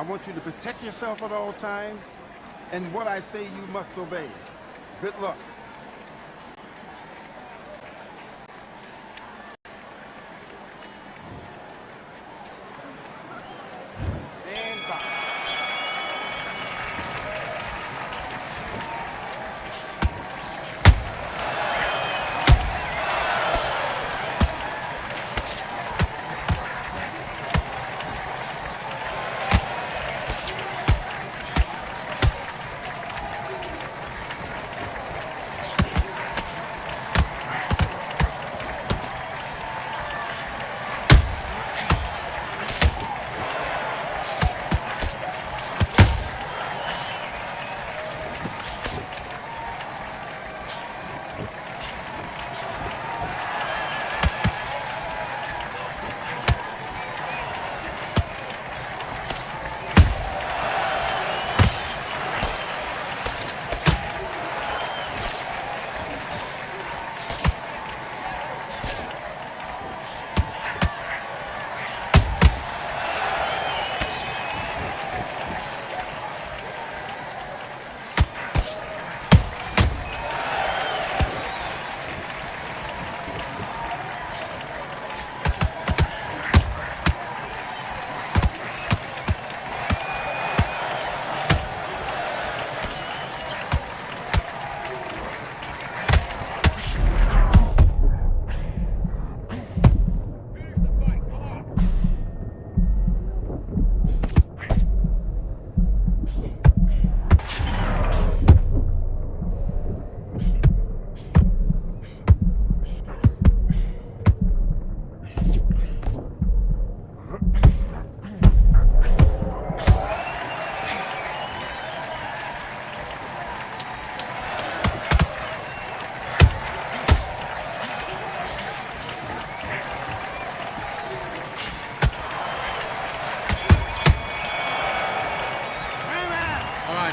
I want you to protect yourself at all times, and what I say you must obey. Good luck. Stand by.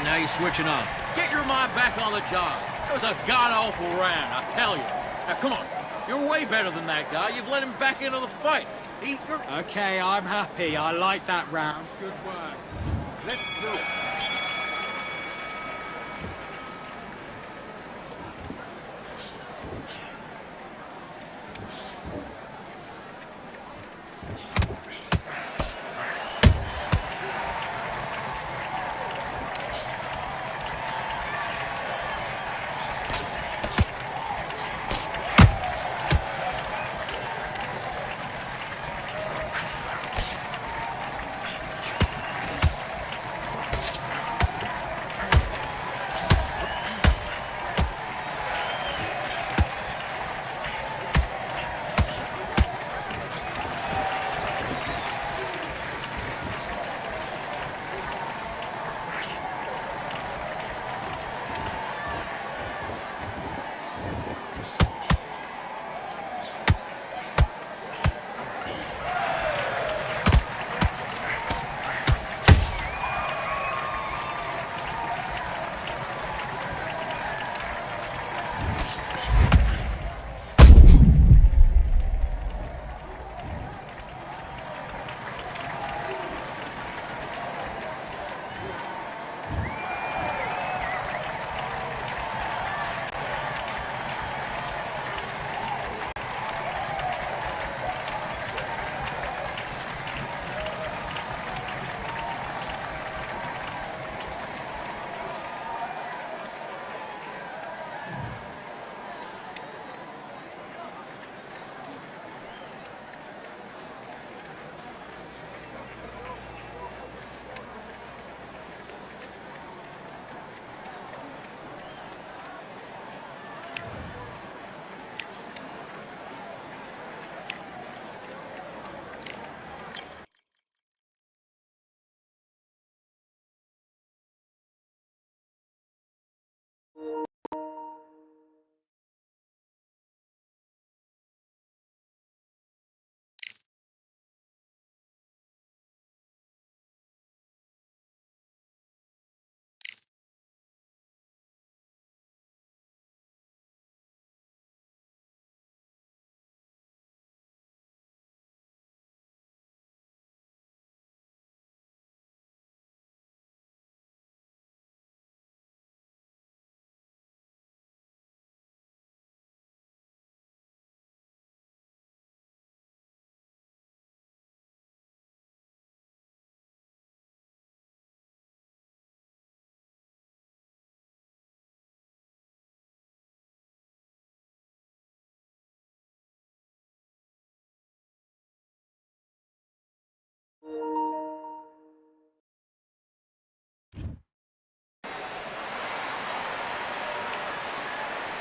Now you're switching on. Get your mind back on the job. It was a god-awful round, I tell you. Now, come on. You're way better than that guy. You've let him back into the fight. Okay, I'm happy. I like that round. Good work. Let's do it.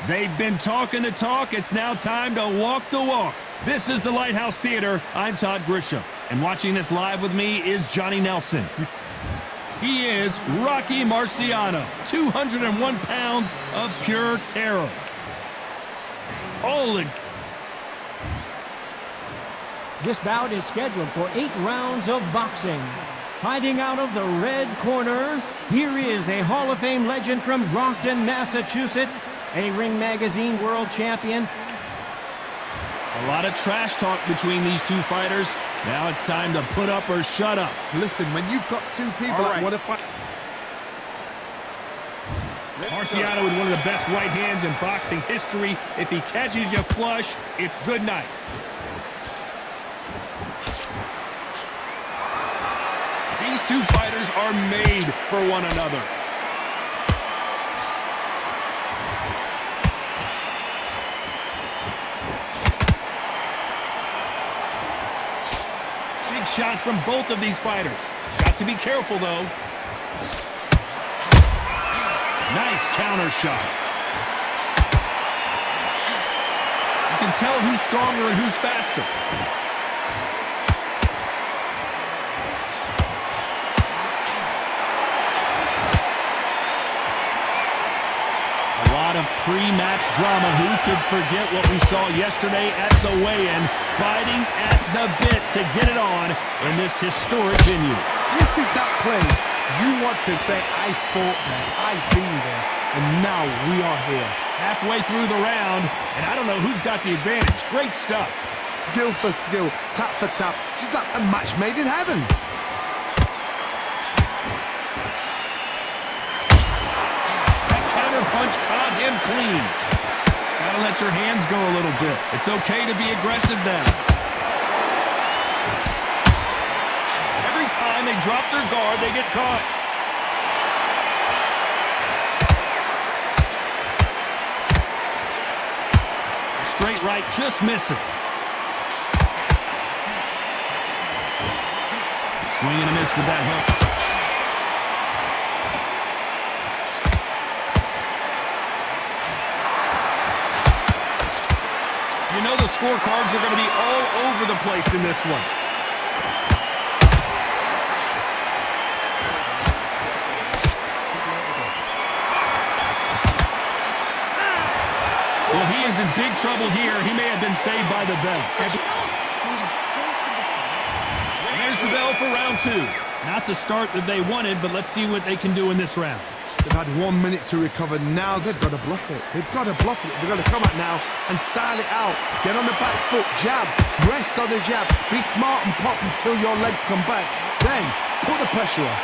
They've been talking the talk. It's now time to walk the walk. This is the Lighthouse Theater. I'm Todd Grisham, and watching this live with me is Johnny Nelson. He is Rocky Marciano, 201 pounds of pure terror. Holy... This bout is scheduled for 8 rounds of boxing. Fighting out of the red corner, here is a Hall of Fame legend from Brockton, Massachusetts, a Ring Magazine world champion. A lot of trash talk between these two fighters. Now it's time to put up or shut up. Listen, when you've got two people that want to fight... Marciano with one of the best right hands in boxing history. If he catches you flush, it's good night. These two fighters are made for one another. Big shots from both of these fighters. Got to be careful, though. Nice counter shot. You can tell who's stronger and who's faster. Of pre-match drama. Who could forget what we saw yesterday at the weigh-in, fighting at the bit to get it on in this historic venue. This is that place you want to say, I fought there, I've been there, and now we are here. Halfway through the round, and I don't know who's got the advantage. Great stuff. Skill for skill, tap for tap. She's like a match made in heaven. Punch caught him clean. Gotta let your hands go a little bit. It's okay to be aggressive now. Every time they drop their guard, they get caught. Straight right just misses. Swing and a miss with that hook. You know the scorecards are going to be all over the place in this one. Well, he is in big trouble here. He may have been saved by the bell. There's the bell for round 2. Not the start that they wanted, but let's see what they can do in this round. They've had 1 minute to recover. Now they've got to bluff it. They've got to bluff it. They've got to come out now and style it out. Get on the back foot, jab, rest on the jab. Be smart and pop until your legs come back. Then put the pressure on.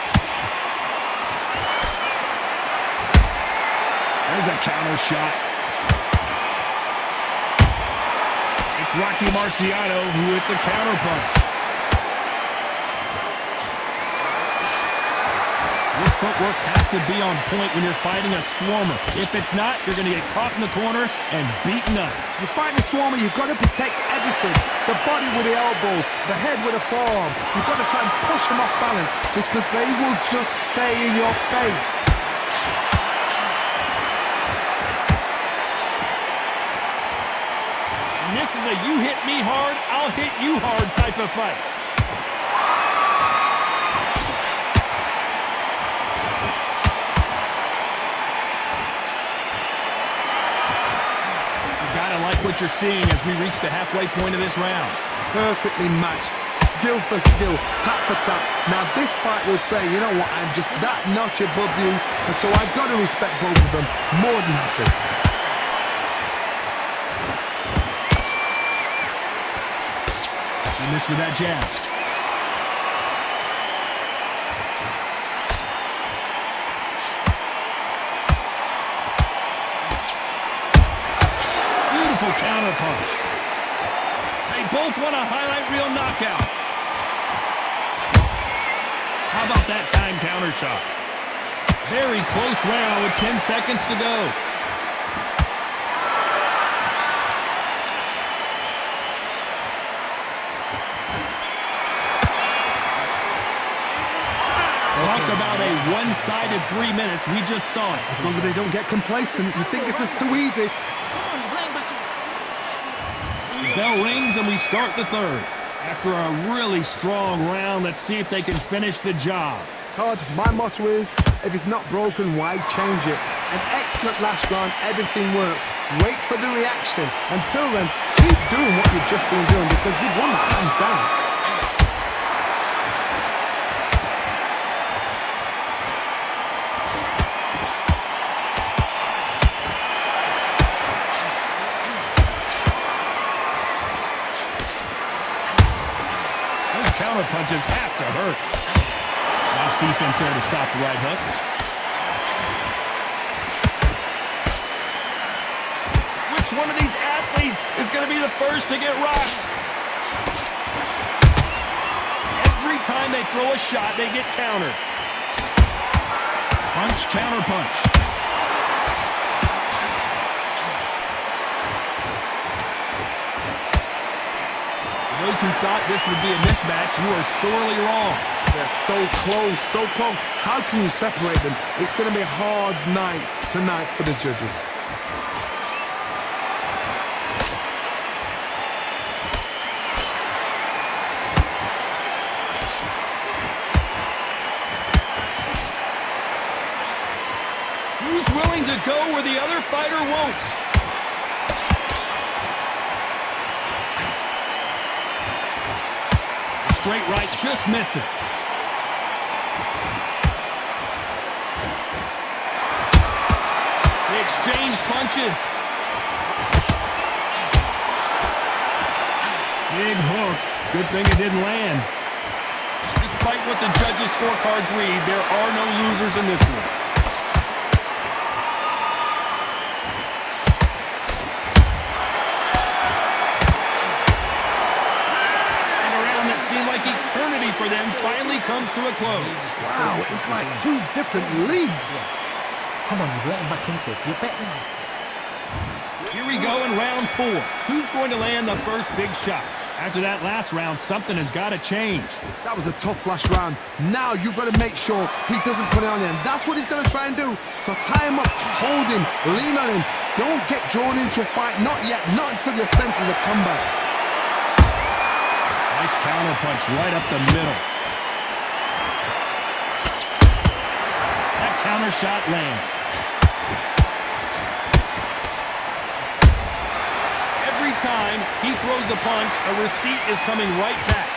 There's a counter shot. It's Rocky Marciano who hits a counter punch. Your footwork has to be on point when you're fighting a swarmer. If it's not, you're going to get caught in the corner and beaten up. You're fighting a swarmer, you've got to protect everything. The body with the elbows, the head with the forearm. You've got to try and push them off balance because they will just stay in your face. And this is a you hit me hard, I'll hit you hard type of fight. Gotta like what you're seeing as we reach the halfway point of this round. Perfectly matched, skill for skill, tap for tap. Now this fight will say, you know what, I'm just that notch above you, and so I've got to respect both of them more than happy. And this with that jab. Counter punch. They both want a highlight reel knockout. How about that time counter shot? Very close round with 10 seconds to go. Talk about a one-sided 3 minutes. We just saw it. As long as they don't get complacent, you think this is too easy. The bell rings and we start the third. After a really strong round, let's see if they can finish the job. Todd, my motto is, if it's not broken, why change it? An excellent last round, everything works. Wait for the reaction. Until then, keep doing what you've just been doing because you've won that hands down. Counter punches have to hurt. Nice defense there to stop the right hook. Which one of these athletes is going to be the first to get rocked? Every time they throw a shot, they get countered. Punch, counter punch. Those who thought this would be a mismatch, you are sorely wrong. They're so close, so close. How can you separate them? It's going to be a hard night tonight for the judges. Who's willing to go where the other fighter won't? Straight right just misses. They exchange punches. Big hook. Good thing it didn't land. Despite what the judges' scorecards read, there are no losers in this one. Like eternity for them finally comes to a close. Wow, it's like two different leagues. Come on, you're getting back into it. You're betting. Here we go in round 4. Who's going to land the first big shot? After that last round, something has got to change. That was a tough last round. Now you've got to make sure he doesn't put it on him. That's what he's going to try and do. So tie him up, hold him, lean on him. Don't get drawn into a fight. Not yet. Not until your senses have come back. Nice counter punch right up the middle. That counter shot lands. Every time he throws a punch, a receipt is coming right back.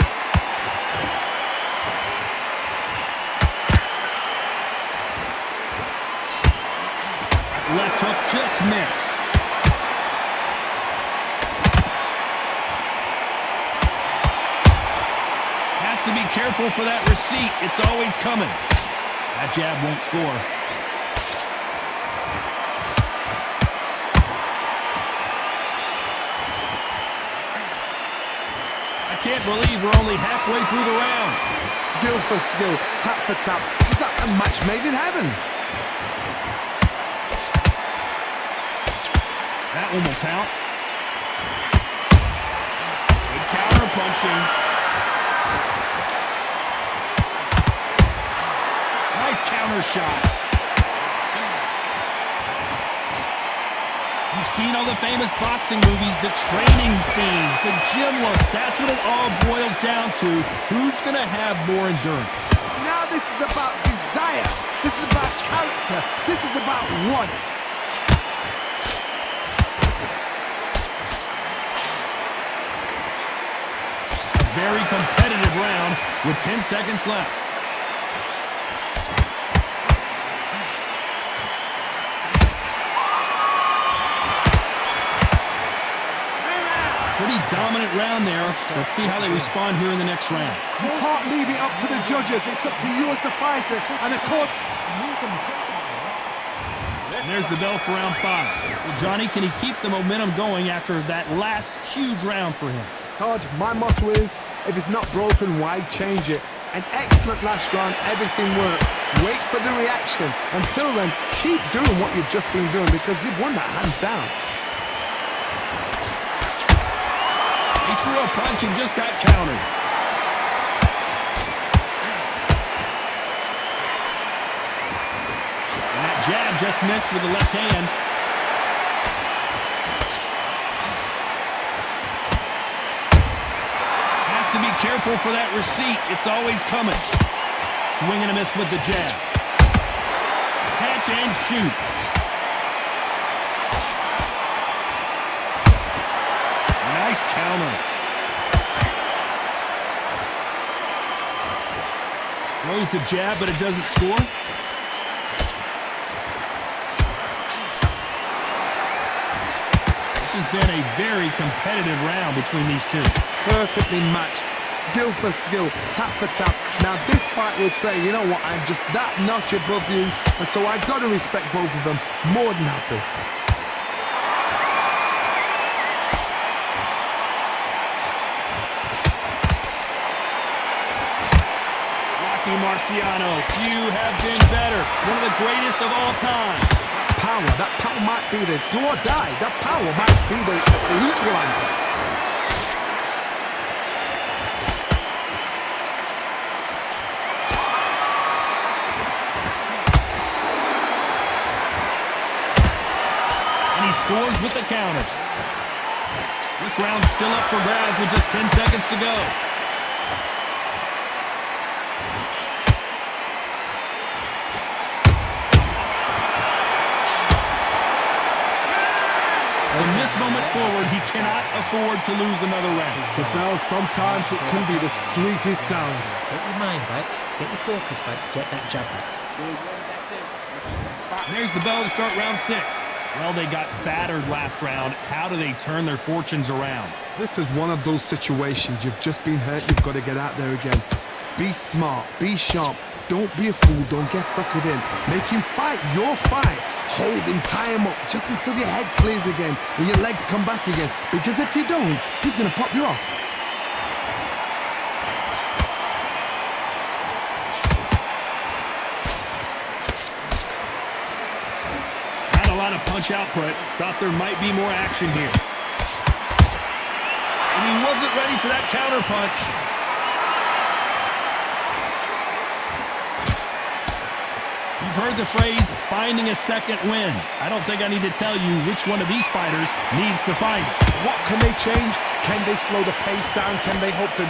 That left hook just missed. To be careful for that receipt. It's always coming. That jab won't score. I can't believe we're only halfway through the round. Skill for skill, tap for tap. Just like a match made in heaven. That one will count. Good counter punching. Nice counter shot. You've seen all the famous boxing movies, the training scenes, the gym look. That's what it all boils down to. Who's going to have more endurance? Now this is about desire. This is about character. This is about want. A very competitive round with 10 seconds left. Pretty dominant round there. Let's see how they respond here in the next round. You can't leave it up to the judges. It's up to you as the fighter. And of course... And there's the bell for round 5. Well, Johnny, can he keep the momentum going after that last huge round for him? Todd, my motto is, if it's not broken, why change it? An excellent last round, everything worked. Wait for the reaction. Until then, keep doing what you've just been doing because you've won that hands down. He threw a punch and just got countered. jab just missed with the left hand. Has to be careful for that receipt. It's always coming. Swing and a miss with the jab. Catch and shoot. Nice counter. Throws the jab, but it doesn't score. This has been a very competitive round between these two. Perfectly matched. Skill for skill, tap for tap. Now this fight will say, you know what, I'm just that notch above you, and so I've got to respect both of them. More than happy. Rocky Marciano, few have been better. One of the greatest of all time. That power might be the do or die. That power might be the equalizer. And he scores with the counters. This round's still up for grabs with just 10 seconds to go. From this moment forward, he cannot afford to lose another round. The bell, sometimes it can be the sweetest sound. Get your mind back, get your focus back, get that jab back. There's the bell to start round 6. Well, they got battered last round. How do they turn their fortunes around? This is one of those situations. You've just been hurt, you've got to get out there again. Be smart, be sharp. Don't be a fool, don't get suckered in. Make him fight your fight. Hold him, tie him up, just until your head clears again and your legs come back again. Because if you don't, he's going to pop you off. Not a lot of punch output. Thought there might be more action here. And he wasn't ready for that counter punch. You've heard the phrase, finding a second win. I don't think I need to tell you which one of these fighters needs to find it. What can they change? Can they slow the pace down? Can they hope to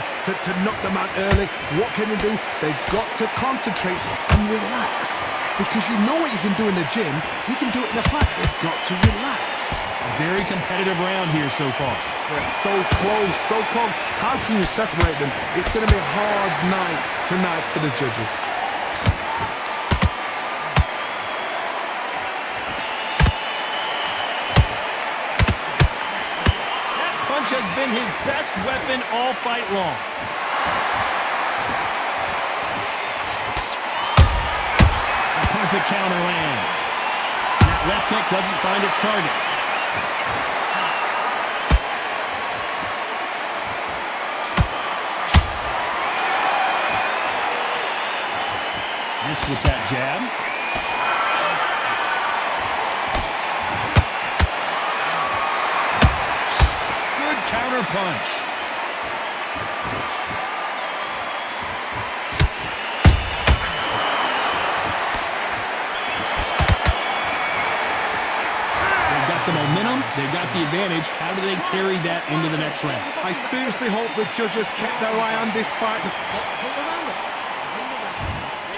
knock them out early? What can they do? They've got to concentrate and relax. Because you know what you can do in the gym, you can do it in a fight. They've got to relax. A very competitive round here so far. They're so close, so close. How can you separate them? It's going to be a hard night tonight for the judges. Has been his best weapon all fight long. A perfect counter lands. That left hook doesn't find its target. Miss with that jab. Counter punch. They've got the momentum, they've got the advantage. How do they carry that into the next round? I seriously hope the judges kept their eye on this fight.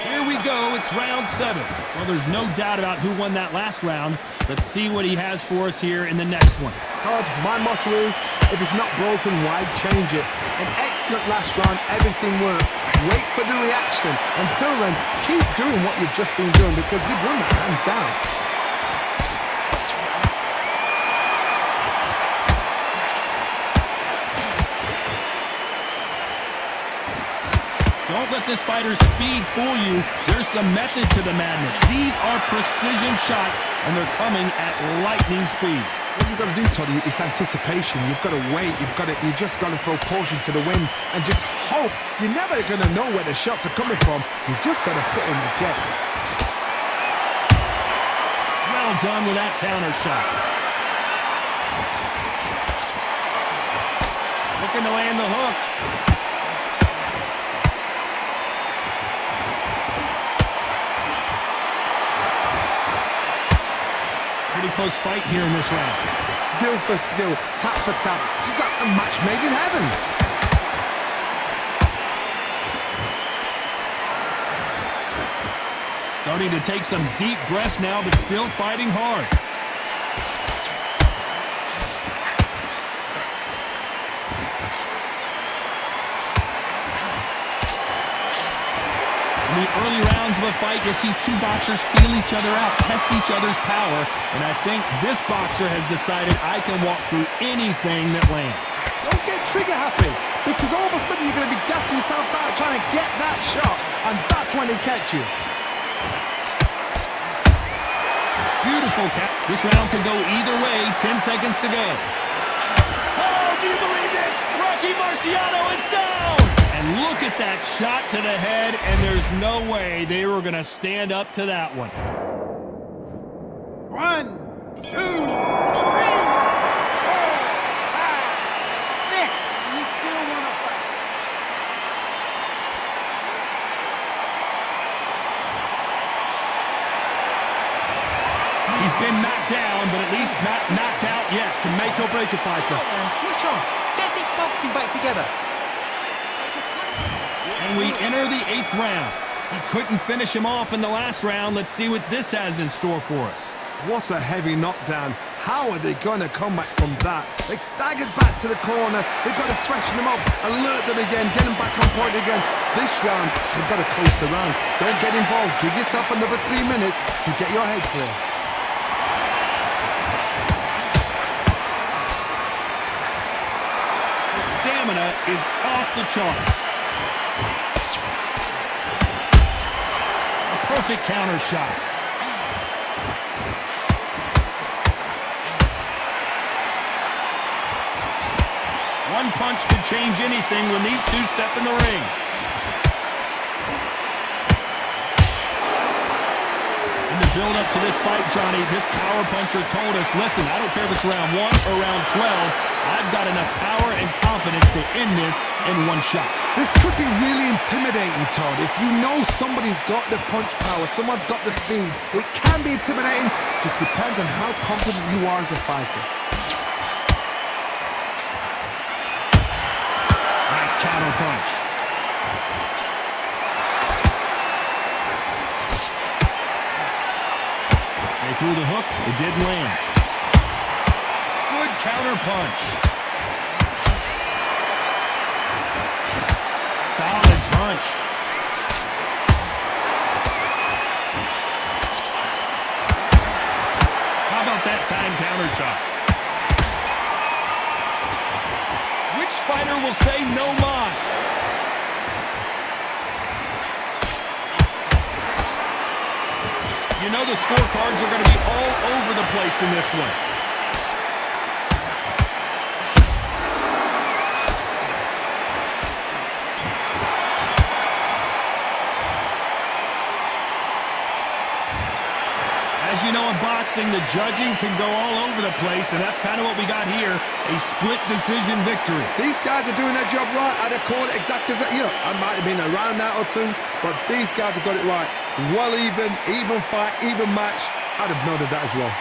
Here we go, it's round 7. Well, there's no doubt about who won that last round. Let's see what he has for us here in the next one. Todd, my motto is, if it's not broken, why change it? An excellent last round, everything works. Wait for the reaction. Until then, keep doing what you've just been doing because you've won that hands down. Don't let this fighter's speed fool you. There's some method to the madness. These are precision shots, and they're coming at lightning speed. What you've got to do, Toddy, is anticipation. You've got to wait. You just got to throw caution to the wind and just hope. You're never going to know where the shots are coming from. You just got to put in a guess. Well done with that counter shot. Looking to land the hook. close fight here in this round. Skill for skill, tap for tap, just like a match made in heaven. Starting to take some deep breaths now, but still fighting hard. In the early rounds of a fight, you'll see two boxers feel each other out, test each other's power, and I think this boxer has decided I can walk through anything that lands. Don't get trigger happy, because all of a sudden you're going to be gassing yourself out trying to get that shot, and that's when they catch you. Beautiful cap. This round can go either way. 10 seconds to go. Oh, do you believe this? Rocky Marciano is down! And look at that shot to the head, and there's no way they were going to stand up to that one. 1, 2, 3, 4, 5, 6. You still want to fight? He's been knocked down, but at least not knocked out yet. Can make or break a fighter. Switch on. Get this boxing back together. And we enter the 8th round. He couldn't finish him off in the last round. Let's see what this has in store for us. What a heavy knockdown. How are they going to come back from that? They staggered back to the corner. They've got to freshen them up, alert them again, get them back on point again. This round, they've got to coast the round. Don't get involved. Give yourself another 3 minutes to get your head clear. The stamina is off the charts. Perfect counter shot. One punch could change anything when these two step in the ring. In the build-up to this fight, Johnny, this power puncher told us, listen, I don't care if it's round 1 or round 12, I've got enough power and confidence to end this in one shot. This could be really intimidating, Todd. If you know somebody's got the punch power, someone's got the speed, it can be intimidating. Just depends on how confident you are as a fighter. Nice counter punch. They threw the hook. It didn't land. Good counter punch. Solid punch. How about that time counter shot? Which fighter will say no mas? You know the scorecards are going to be all over the place in this one. As you know, in boxing, the judging can go all over the place, and that's kind of what we got here, a split decision victory. These guys are doing their job right. I'd have called it exactly as, I might have been around that or two, but these guys have got it right. Well even fight, even match. I'd have noted that as well.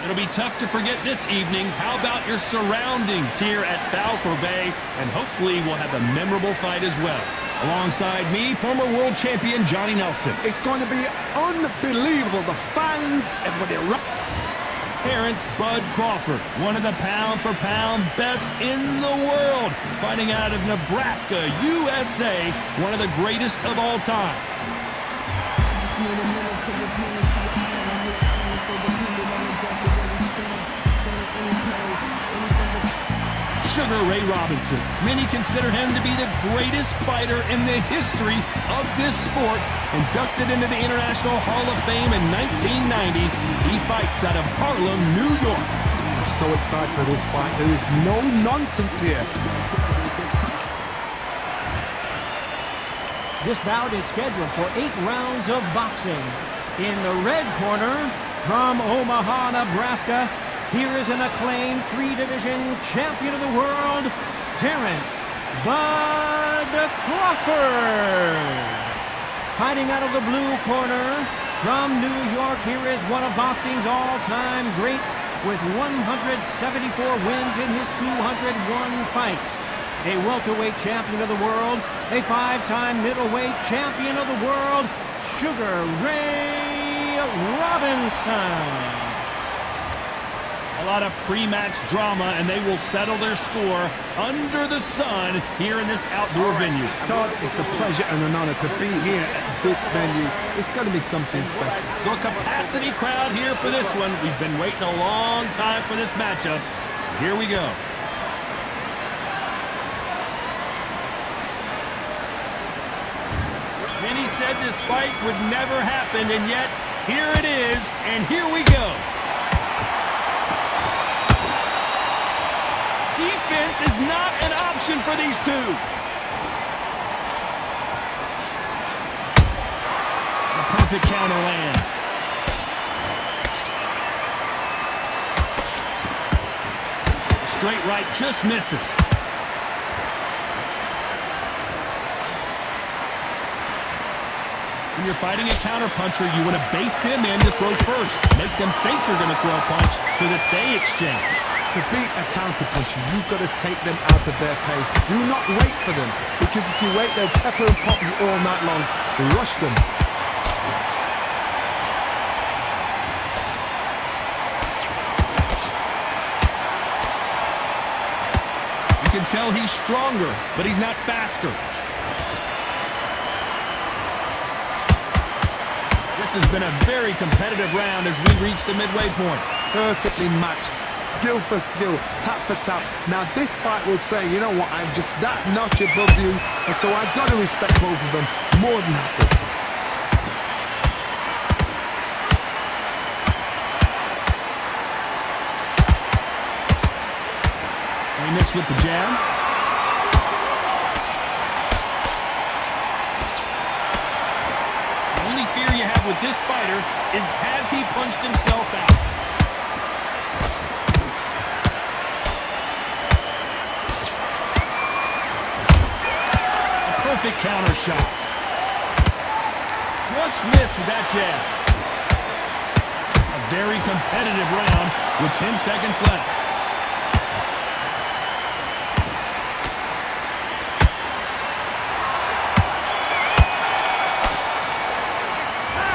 It'll be tough to forget this evening. How about your surroundings here at Balfour Bay? And hopefully we'll have a memorable fight as well. Alongside me, former world champion Johnny Nelson. It's going to be unbelievable. The fans, everybody Terrence Bud Crawford, one of the pound-for-pound best in the world, fighting out of Nebraska, USA, one of the greatest of all time. Sugar Ray Robinson. Many consider him to be the greatest fighter in the history of this sport. Inducted into the International Hall of Fame in 1990, he fights out of Harlem, New York. I'm so excited for this fight. There is no nonsense here. This bout is scheduled for 8 rounds of boxing. In the red corner, from Omaha, Nebraska, here is an acclaimed 3-division champion of the world, Terrence Bud Crawford. Fighting out of the blue corner, from New York, here is one of boxing's all-time greats with 174 wins in his 201 fights. A welterweight champion of the world, a 5-time middleweight champion of the world, Sugar Ray Robinson. A lot of pre-match drama, and they will settle their score under the sun here in this outdoor venue. Todd, it's a pleasure and an honor to be here at this venue. It's going to be something special. So a capacity crowd here for this one. We've been waiting a long time for this matchup. Here we go. Many said this fight would never happen, and yet here it is, and here we go. Defense is not an option for these two. A perfect counter lands. Straight right just misses. When you're fighting a counterpuncher, you want to bait them in to throw first. Make them think you're going to throw a punch so that they exchange. To beat a counterpuncher, you've got to take them out of their pace. Do not wait for them, because if you wait, they'll pepper and pop you all night long. Rush them. You can tell he's stronger, but he's not faster. This has been a very competitive round as we reach the midway point. Perfectly matched. Skill for skill, tap for tap. Now this fight will say, you know what, I'm just that notch above you, and so I've got to respect both of them more than happy. We miss with the jab. The only fear you have with this fighter is has he punched himself out? A perfect counter shot. Just missed with that jab. A very competitive round with 10 seconds left.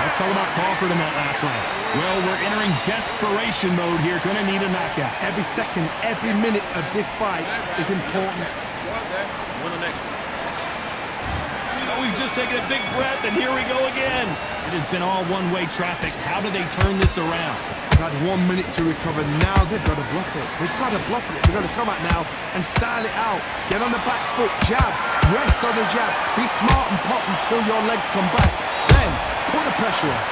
Let's talk about Crawford in that last round. Well, we're entering desperation mode here. Gonna need a knockout. Every second, every minute of this fight is important. Win the next one. Oh, we've just taken a big breath, and here we go again. It has been all one-way traffic. How do they turn this around? Had 1 minute to recover. Now they've got to bluff it. They've got to bluff it. They've got to come out now and style it out. Get on the back foot, jab, rest on the jab. Be smart and pop until your legs come back. Then put the pressure on.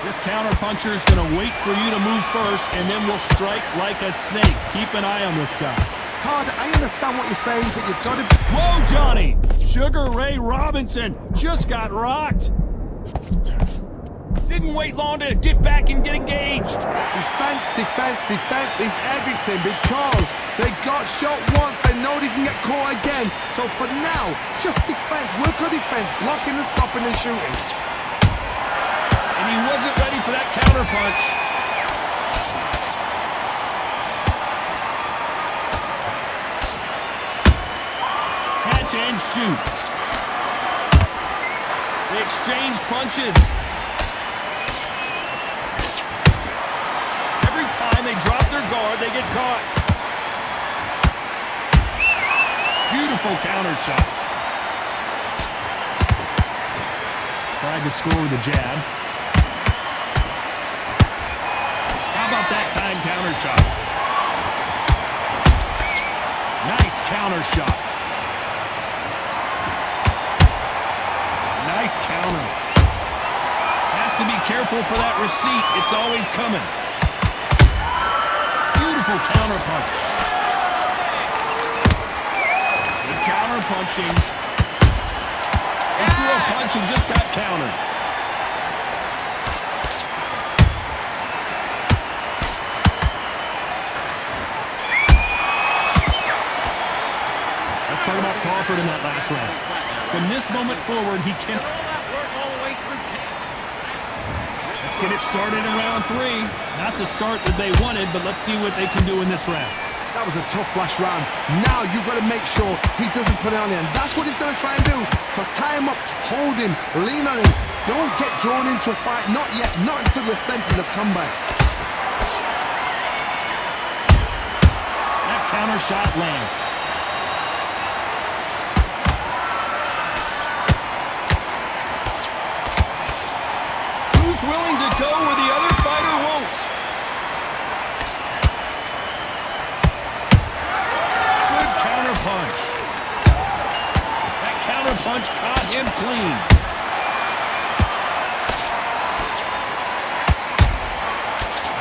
This counter-puncher is going to wait for you to move first, and then will strike like a snake. Keep an eye on this guy. Todd, I understand what you're saying, but you've got to... Whoa, Johnny! Sugar Ray Robinson just got rocked. Didn't wait long to get back and get engaged. Defense, defense, defense is everything because they got shot once. They know they can get caught again. So for now, just defense. Work on defense. Blocking and stopping and shooting. And he wasn't ready for that counter punch. Catch and shoot. They exchange punches. Every time they drop their guard, they get caught. Beautiful counter shot. Tried to score with a jab. How about that time counter shot? Nice counter shot. Nice counter. Has to be careful for that receipt. It's always coming. Beautiful counter punch. Good counter punching. He threw a punch and just got countered. Let's talk about Crawford in that last round. From this moment forward, he can... Let's get it started in round 3. Not the start that they wanted, but let's see what they can do in this round. That was a tough last round. Now you've got to make sure he doesn't put it on him. That's what he's going to try and do. So tie him up, hold him, lean on him. Don't get drawn into a fight. Not yet. Not until your senses have come back. That counter shot lands. Who's willing to go where the other fighter won't? Good counter punch. That counter punch caught him clean.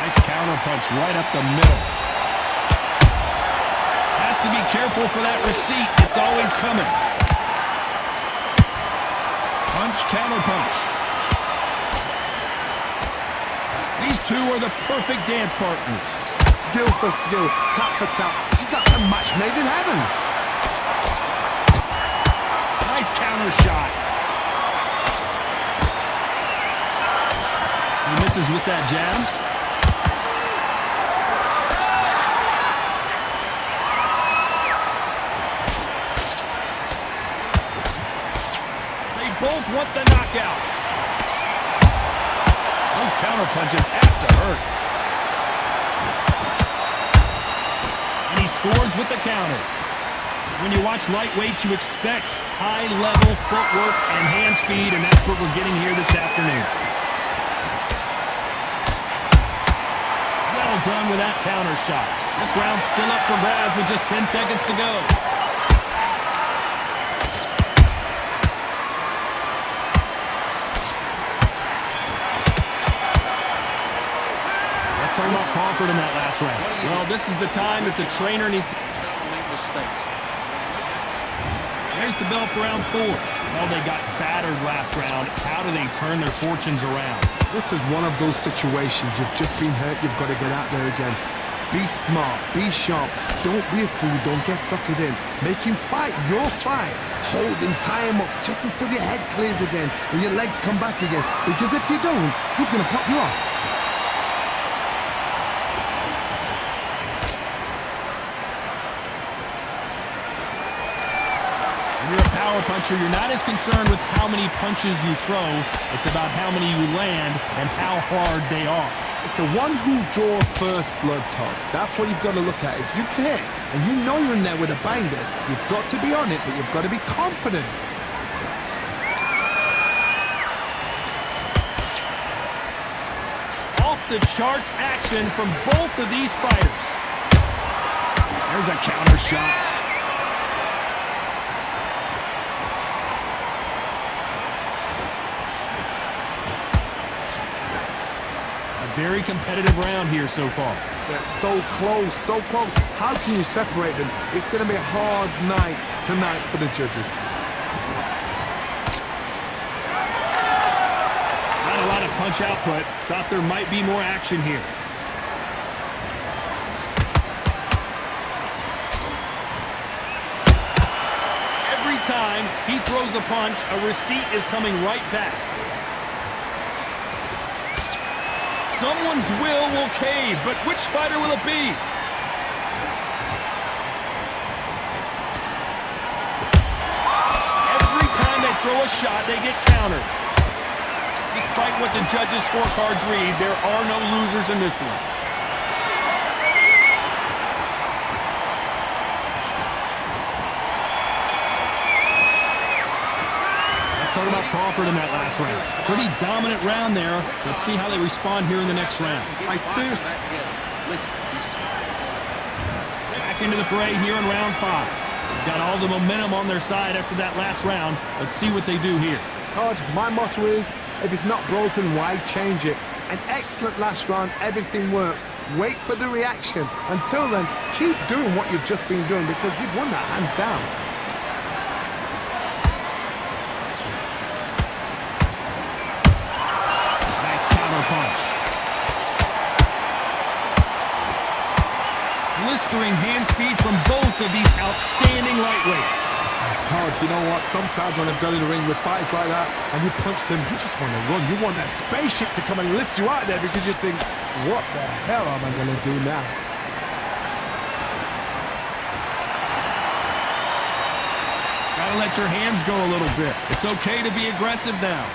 Nice counter punch right up the middle. Has to be careful for that receipt. It's always coming. Punch, counter punch. These two are the perfect dance partners. Skill for skill, tap for tap. She's like a match made in heaven. Nice counter shot. He misses with that jab. They both want the knockout. Those counter punches have to hurt. And he scores with the counter. When you watch lightweight, you expect high-level footwork and hand speed, and that's what we're getting here this afternoon. Well done with that counter shot. This round's still up for grabs with just 10 seconds to go. Crawford in that last round. Well, this is the time that the trainer needs to... Stop and make mistakes. There's the bell for round 4. Well, they got battered last round. How do they turn their fortunes around? This is one of those situations. You've just been hurt. You've got to get out there again. Be smart. Be sharp. Don't be a fool. Don't get suckered in. Make him fight your fight. Hold him, tie him up just until your head clears again and your legs come back again. Because if you don't, he's going to pop you off. When you're a power puncher, you're not as concerned with how many punches you throw. It's about how many you land and how hard they are. It's the one who draws first blood, Todd. That's what you've got to look at. If you hit and you know you're in there with a banger, you've got to be on it, but you've got to be confident. Off the charts action from both of these fighters. There's a counter shot. Very competitive round here so far. They're so close, so close. How can you separate them? It's going to be a hard night tonight for the judges. Not a lot of punch output. Thought there might be more action here. Every time he throws a punch, a receipt is coming right back. Someone's will cave, but which fighter will it be? Every time they throw a shot, they get countered. Despite what the judges' scorecards read, there are no losers in this one. Talking about Crawford in that last round. Pretty dominant round there. Let's see how they respond here in the next round. I seriously... Listen, be smart. Back into the fray here in round 5. They've got all the momentum on their side after that last round. Let's see what they do here. Todd, my motto is, if it's not broken, why change it? An excellent last round, everything works. Wait for the reaction. Until then, keep doing what you've just been doing because you've won that hands down. Punch. Blistering hand speed from both of these outstanding lightweights. Todd, you know what? Sometimes when I've gone in the ring with fights like that and you punch them, you just want to run. You want that spaceship to come and lift you out there because you think, what the hell am I going to do now? Gotta let your hands go a little bit. It's okay to be aggressive now.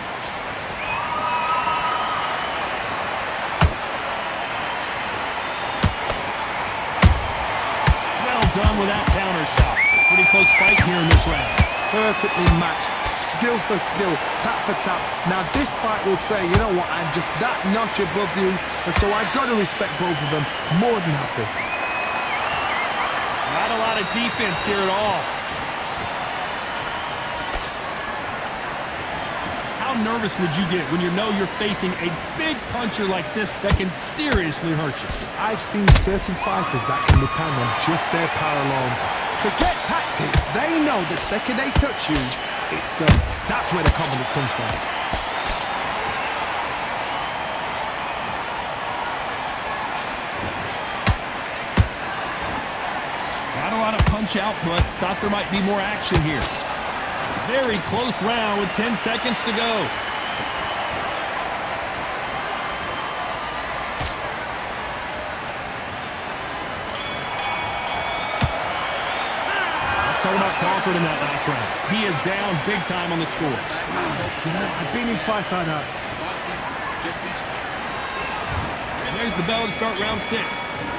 Done with that counter shot. Pretty close fight here in this round. Perfectly matched, skill for skill, tap for tap. Now this fight will say, you know what, I'm just that notch above you, and so I've got to respect both of them. More than happy. Not a lot of defense here at all. How nervous would you get when you know you're facing a big puncher like this that can seriously hurt you? I've seen certain fighters that can depend on just their power alone. Forget tactics. They know the second they touch you, it's done. That's where the confidence comes from. Not a lot of punch output. Thought there might be more action here. Very close round with 10 seconds to go. Let's talk about Crawford in that last round. He is down big time on the scores. You know, I've been in fights like that. Just be smart. And there's the bell to start round 6.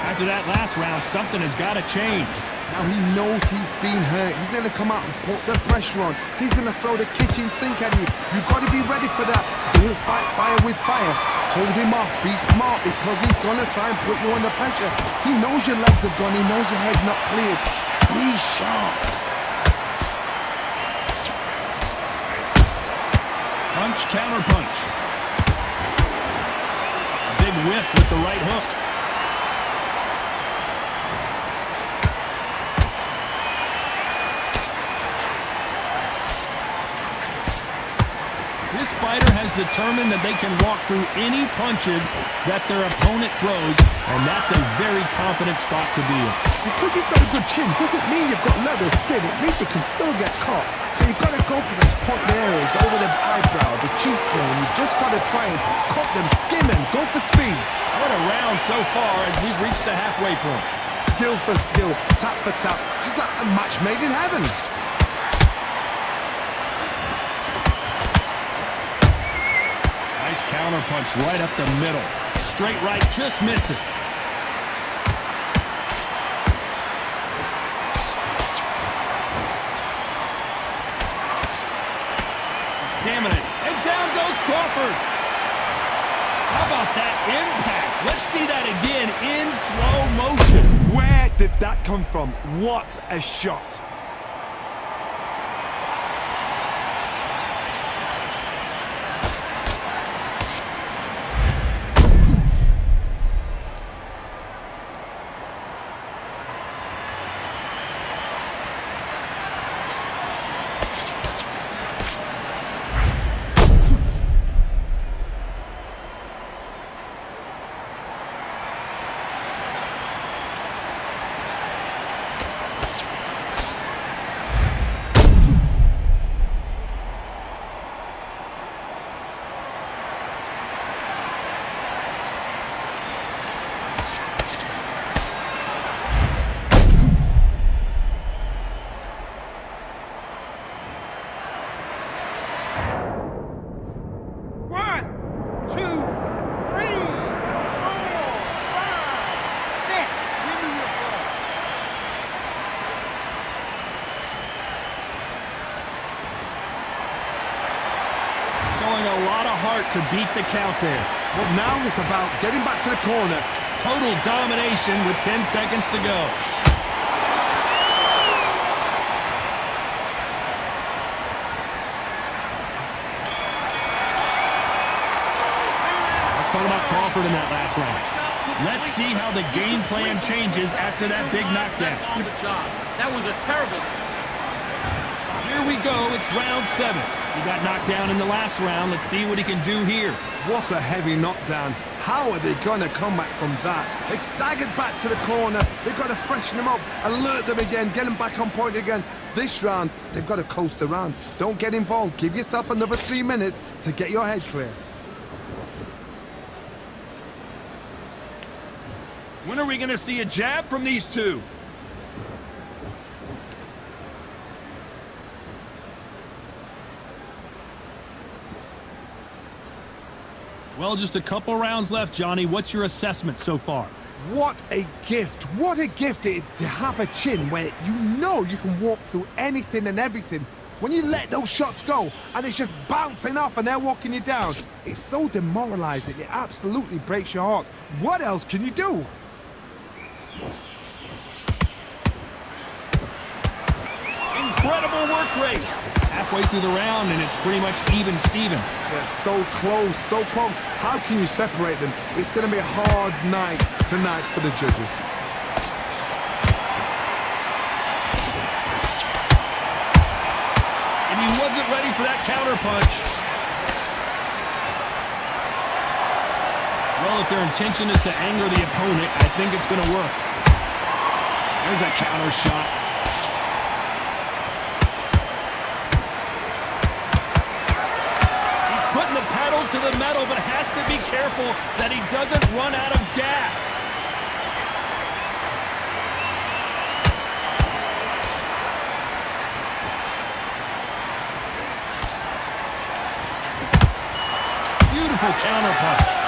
After that last round, something has got to change. Now he knows he's been hurt. He's going to come out and put the pressure on. He's going to throw the kitchen sink at you. You've got to be ready for that. Don't fight fire with fire. Hold him off. Be smart because he's going to try and put you under pressure. He knows your legs are gone. He knows your head's not cleared. Be sharp. Punch, counter punch. A big whiff with the right hook. This fighter has determined that they can walk through any punches that their opponent throws, and that's a very confident spot to be in. Because you've got a good chin doesn't mean you've got leather skin. It means you can still get caught. So you've got to go for those point areas over the eyebrow, the cheekbone. You've just got to try and cut them, skim them, go for speed. What a round so far as we've reached the halfway point. Skill for skill, tap for tap, just like a match made in heaven. Nice counter punch right up the middle. Straight right just misses. Stamina, and down goes Crawford. How about that impact? Let's see that again in slow motion. Where did that come from? What a shot. Showing a lot of heart to beat the count there. Well, now it's about getting back to the corner. Total domination with 10 seconds to go. Let's talk about Crawford in that last round. Let's see how the game plan changes after that big knockdown. Back on the job. That was a terrible... Here we go, it's round 7. He got knocked down in the last round. Let's see what he can do here. What a heavy knockdown. How are they going to come back from that? They staggered back to the corner. They've got to freshen them up, alert them again, get them back on point again. This round, they've got to coast around. Don't get involved. Give yourself another 3 minutes to get your head clear. When are we going to see a jab from these two? Well, just a couple rounds left, Johnny. What's your assessment so far? What a gift. What a gift it is to have a chin where you know you can walk through anything and everything. When you let those shots go and it's just bouncing off and they're walking you down, it's so demoralizing. It absolutely breaks your heart. What else can you do? Incredible work rate. Halfway through the round, and it's pretty much even Steven. They're so close, so close. How can you separate them? It's going to be a hard night tonight for the judges. And he wasn't ready for that counter punch. Well, if their intention is to anger the opponent, I think it's going to work. There's a counter shot. Putting the pedal to the metal, but has to be careful that he doesn't run out of gas. Beautiful counter punch.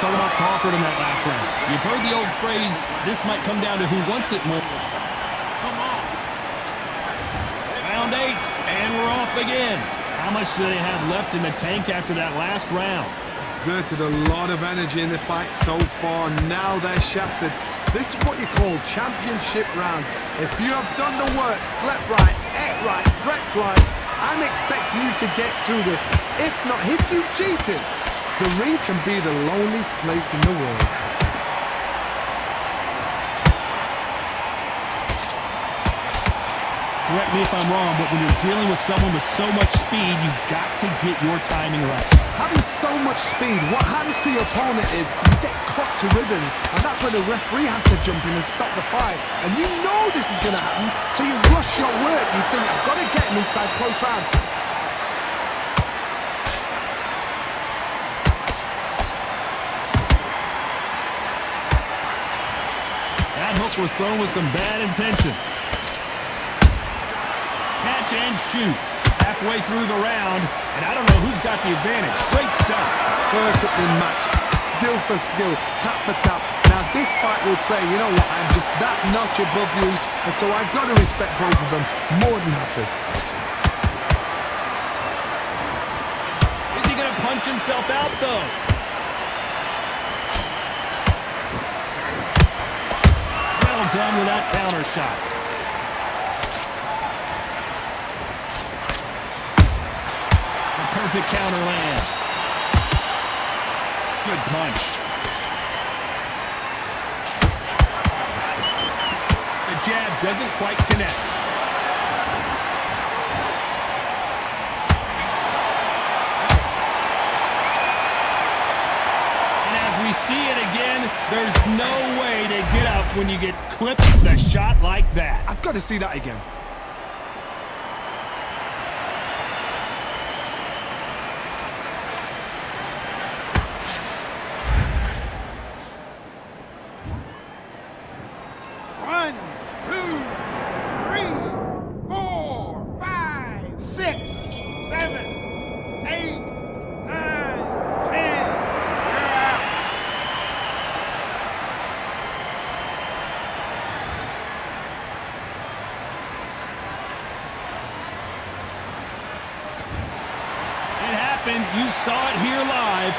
Talk about Crawford in that last round. You've heard the old phrase, this might come down to who wants it more. Come on. Round 8, and we're off again. How much do they have left in the tank after that last round? Exerted a lot of energy in the fight so far. Now they're shattered. This is what you call championship rounds. If you have done the work, slept right, ate right, prepped right, I'm expecting you to get through this. If not, if you've cheated, The ring can be the loneliest place in the world. Correct me if I'm wrong, but when you're dealing with someone with so much speed, you've got to get your timing right. Having so much speed, what happens to your opponent is you get cut to ribbons, and that's when the referee has to jump in and stop the fight. And you know this is going to happen, so you rush your work. You think, I've got to get him inside close round. That hook was thrown with some bad intentions. Catch and shoot. Halfway through the round, and I don't know who's got the advantage. Great stuff. Perfectly matched. Skill for skill. Tap for tap. Now this fight will say, you know what, I'm just that notch above you, and so I've got to respect both of them. More than happy. Is he going to punch himself out, though? Well done with that counter shot. Perfect counter lands. Good punch. The jab doesn't quite connect. And as we see it again, there's no way to get up when you get clipped with a shot like that. I've got to see that again. One, two, three, 4, 5, 6, 7, 8, 9, 10. You're out. It happened. You saw it here live.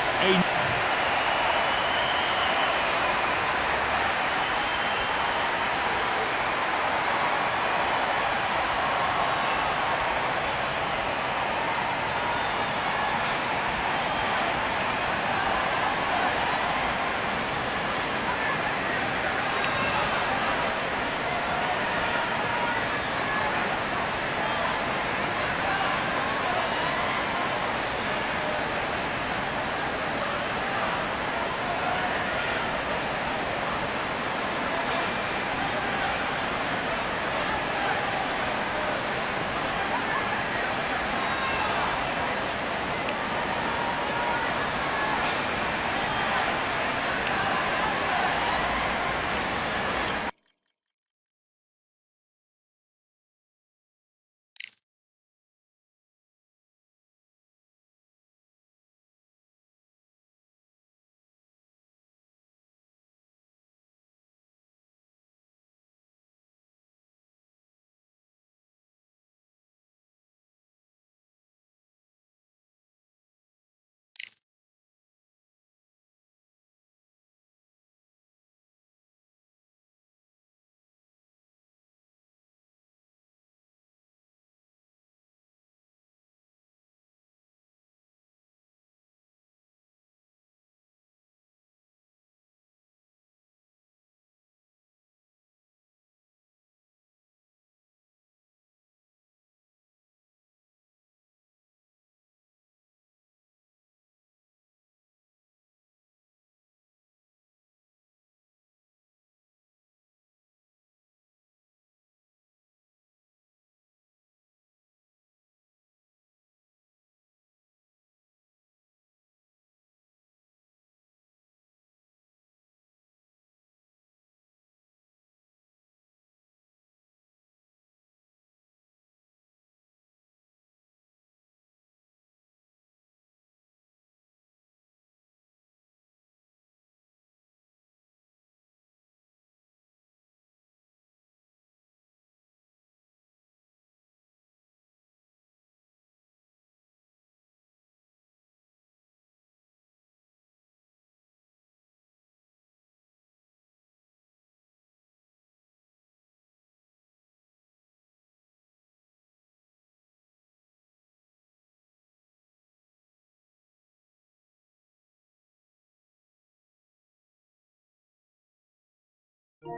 Ready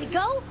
to go?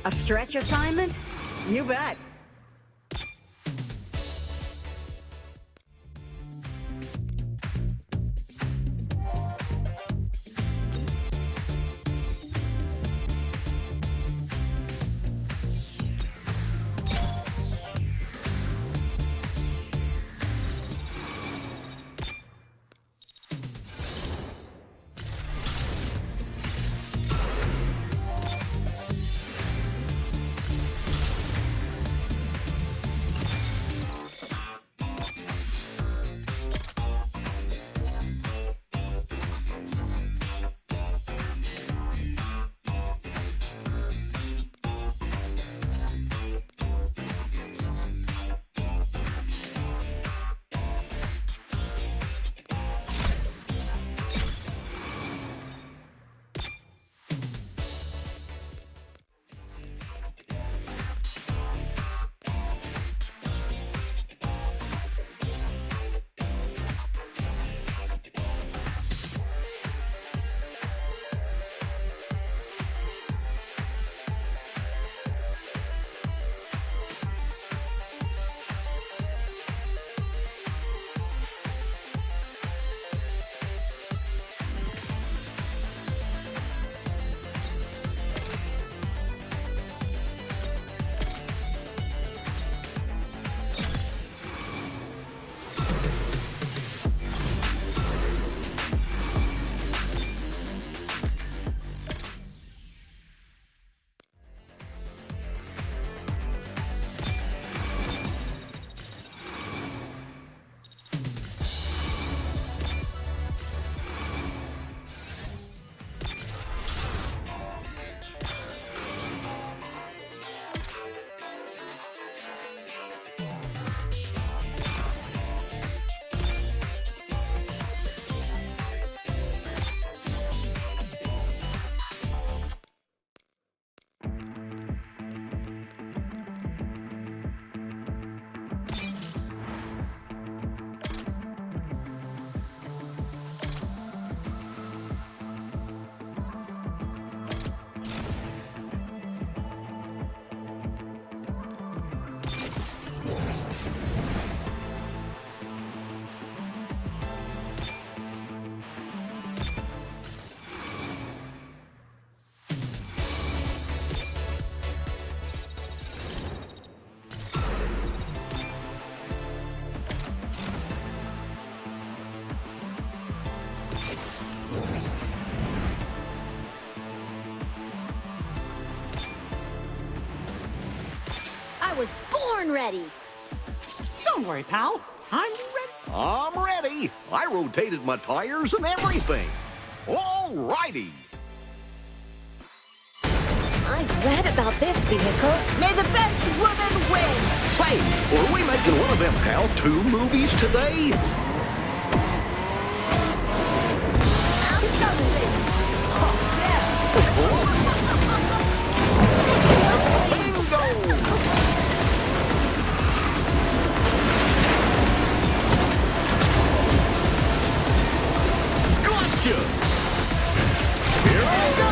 A stretch assignment? You bet. I was born ready. Don't worry, pal. I'm ready. I'm ready. I rotated my tires and everything. All righty. I've read about this vehicle. May the best woman win! Say, are we making one of them how-to movies today? Absolutely! Bingo! Gotcha! Here I go!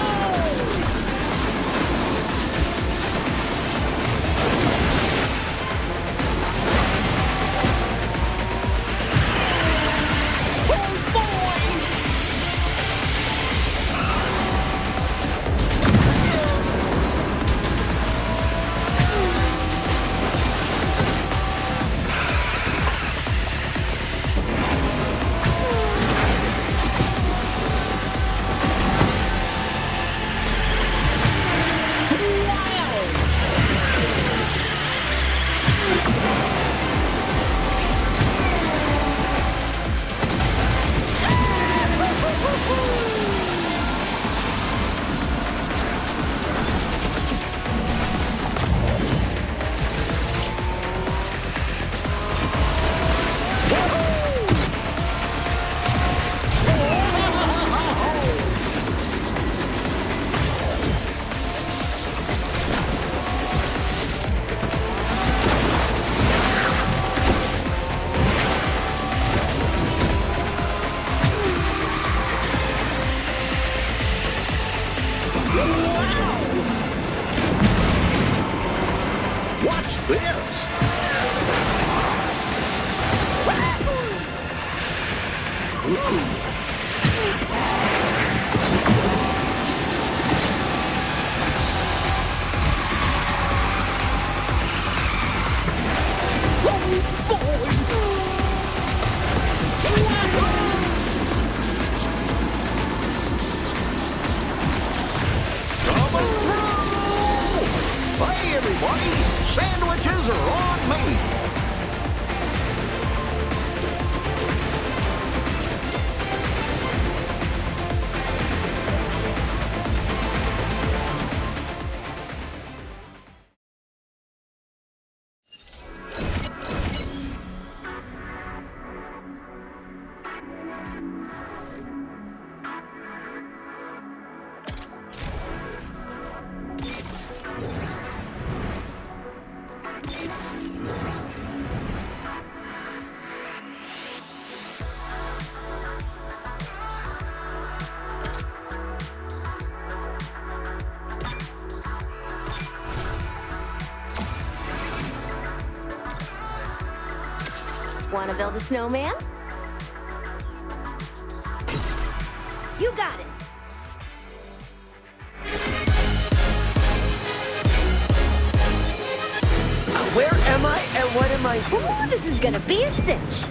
Watch this! Hey, everybody! Sandwiches are on me! Want to build a snowman? You got it! Where am I and what am I doing? Ooh, this is gonna be a cinch!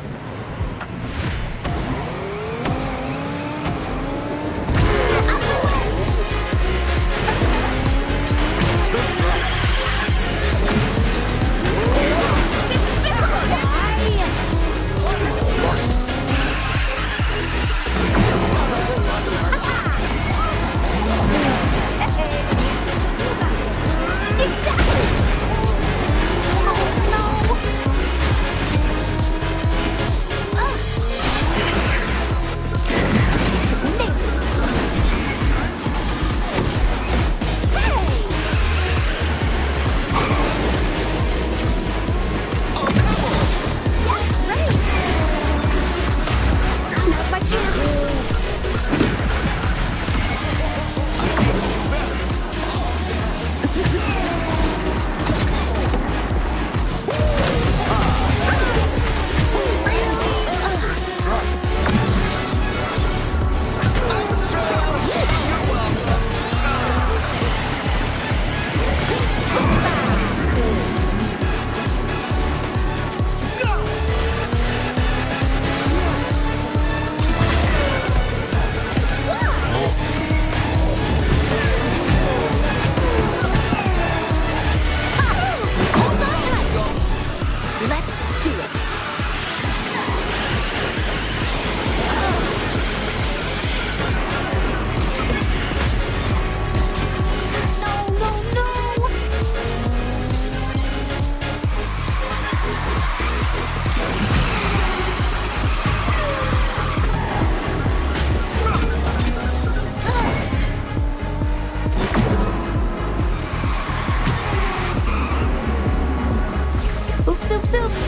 Oops, oops.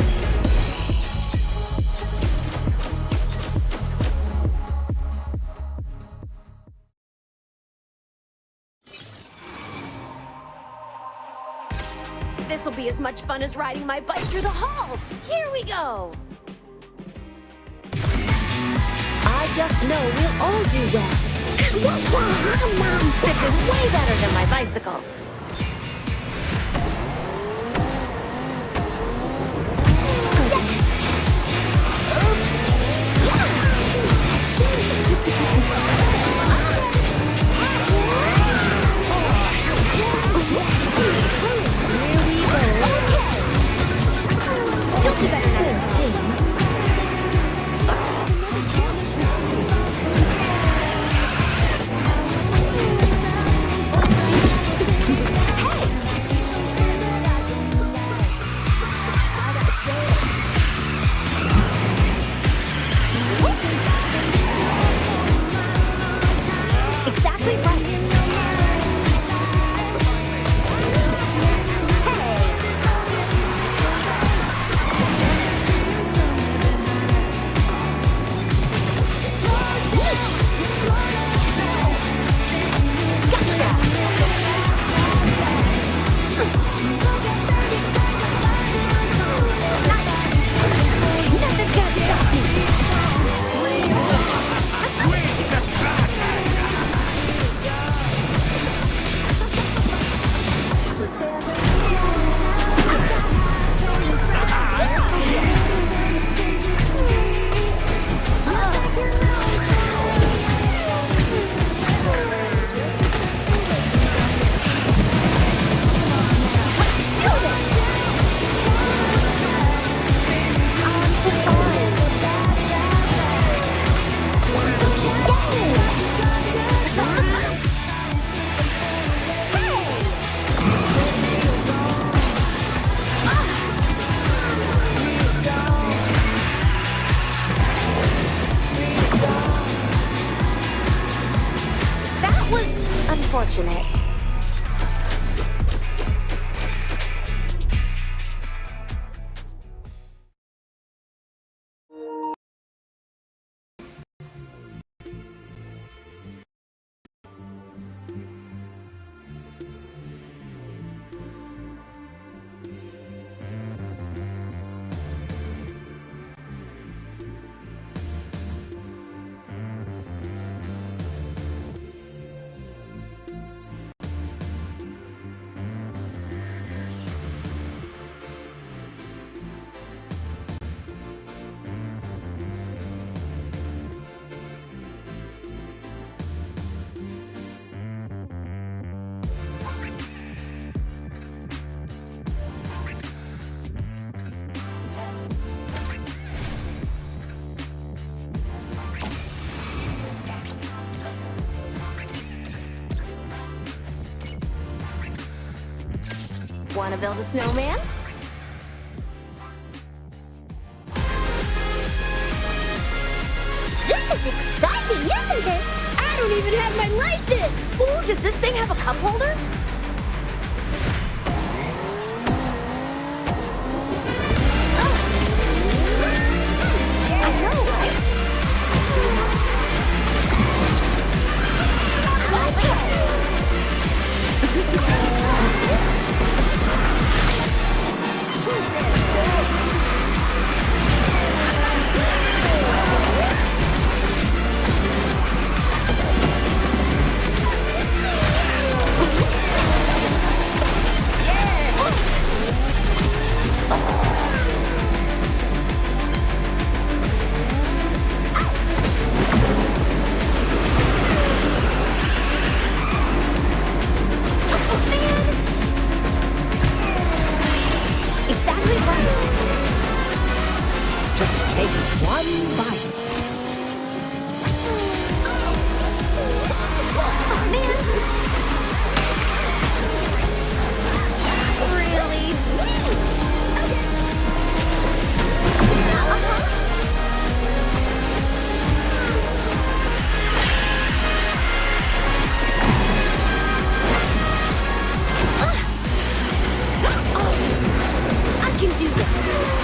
This'll be as much fun as riding my bike through the halls. Here we go. I just know we'll all do well. This is way better than my bicycle. Exactly right. Nothing's gonna stop me. That was unfortunate. Want to build a snowman? This is exciting, isn't it? I don't even have my license! Ooh, does this thing have a cup holder? I know, right? I can do this.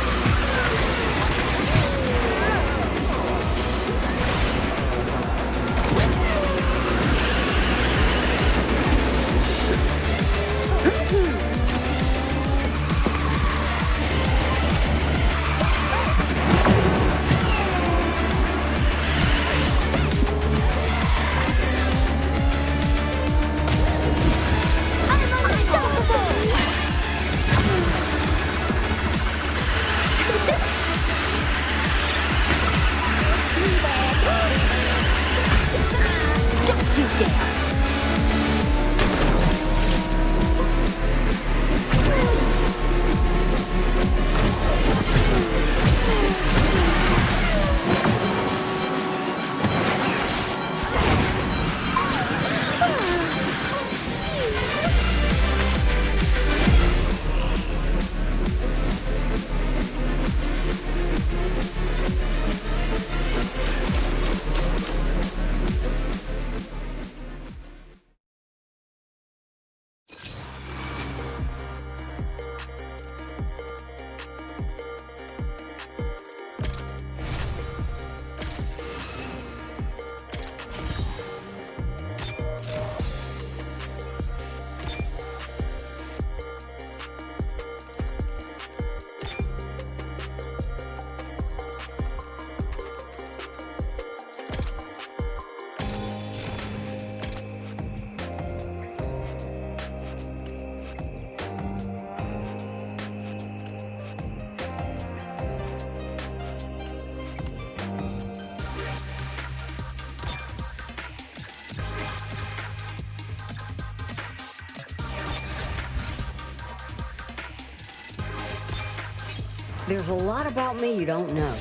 There's a lot about me you don't know.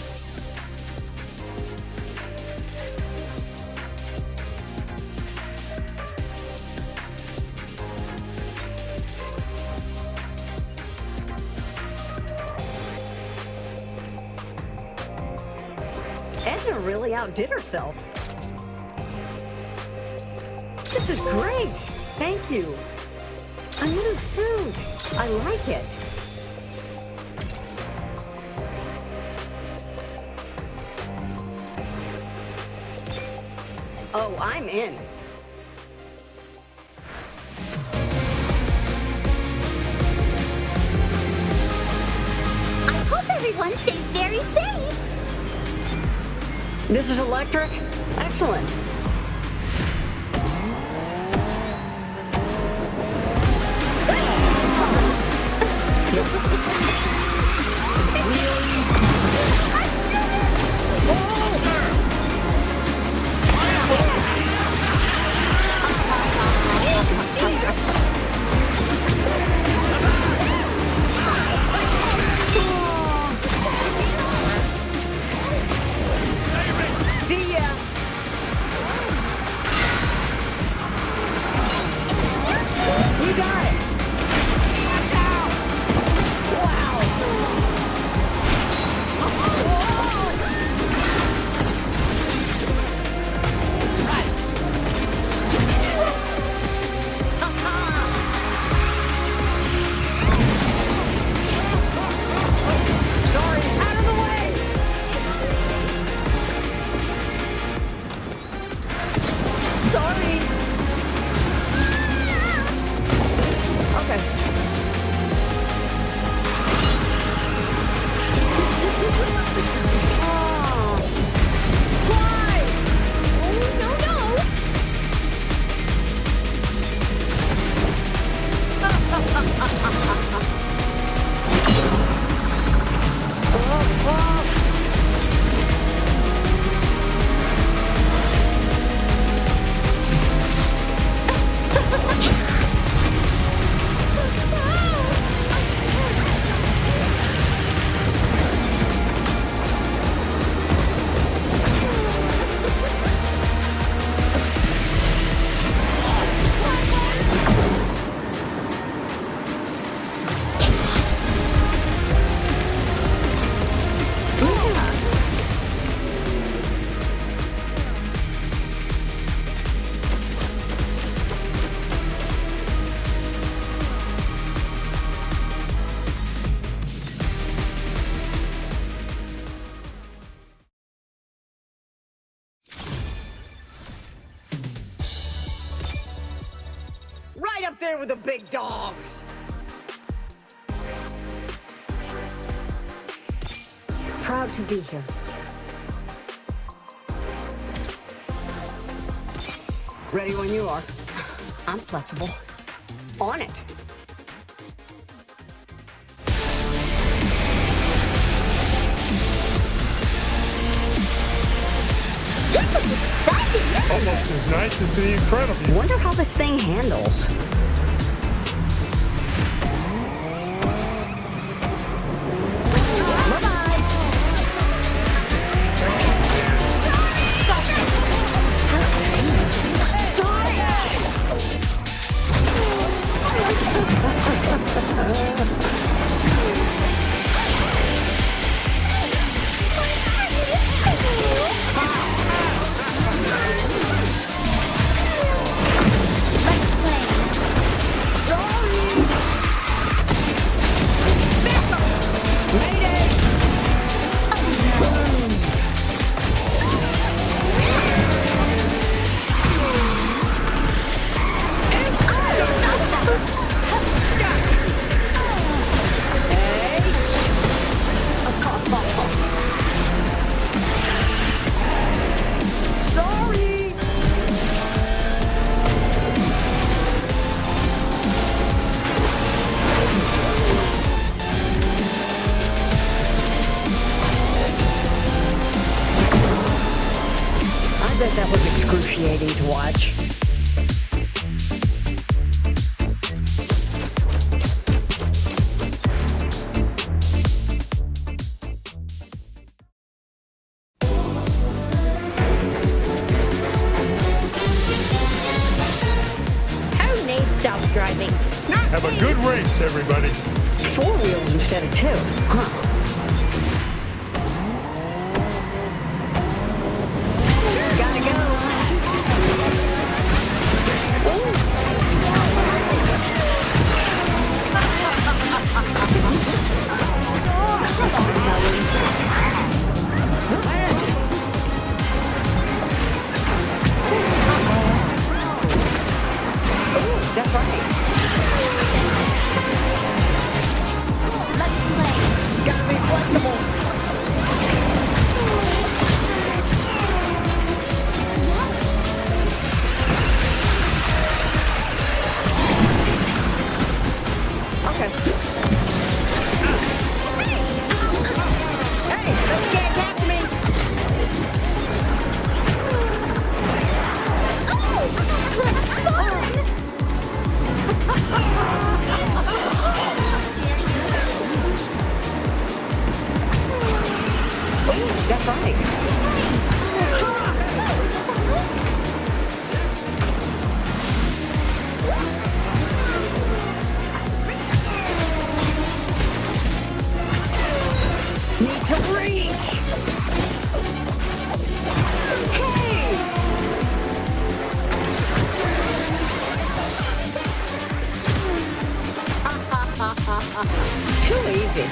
Edna really outdid herself. This is great. Thank you. A new suit. I like it. Oh, I'm in. I hope everyone stays very safe. This is electric? Excellent. See ya. You got it. Wow. Sorry, out of the way. Sorry. Okay. Oh. Fly! Oh, no, no. Right up there with the big dogs. Proud to be here. Ready when you are. I'm flexible. On it. This is exciting. Almost as nice as The Incredible. Wonder how this thing handles. I bet that was excruciating to watch. everybody. 4 wheels instead of 2. Huh. Gotta go. That's right. Let's play. Gotta be flexible. Okay. Hey, don't get back to me. That's right. Need to reach. Hey! Too easy.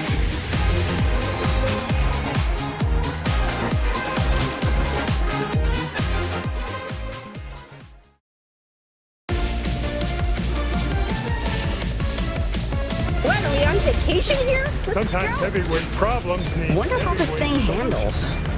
What, are we on vacation here? Let's Sometimes go. heavyweight problems need. Wonder how this thing heavyweight solutions. handles.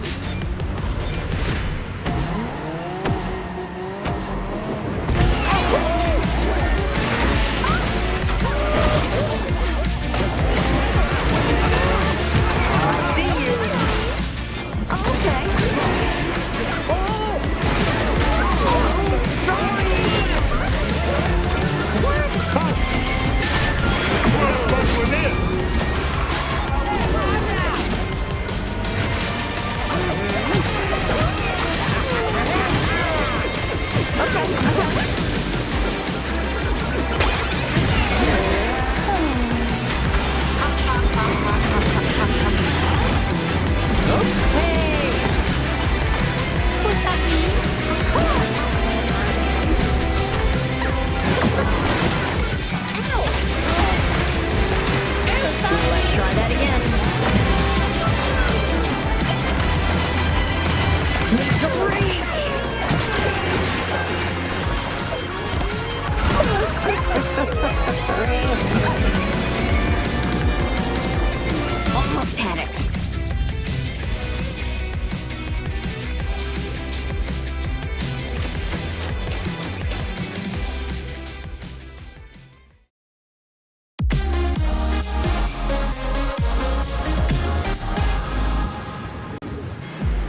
Almost had it.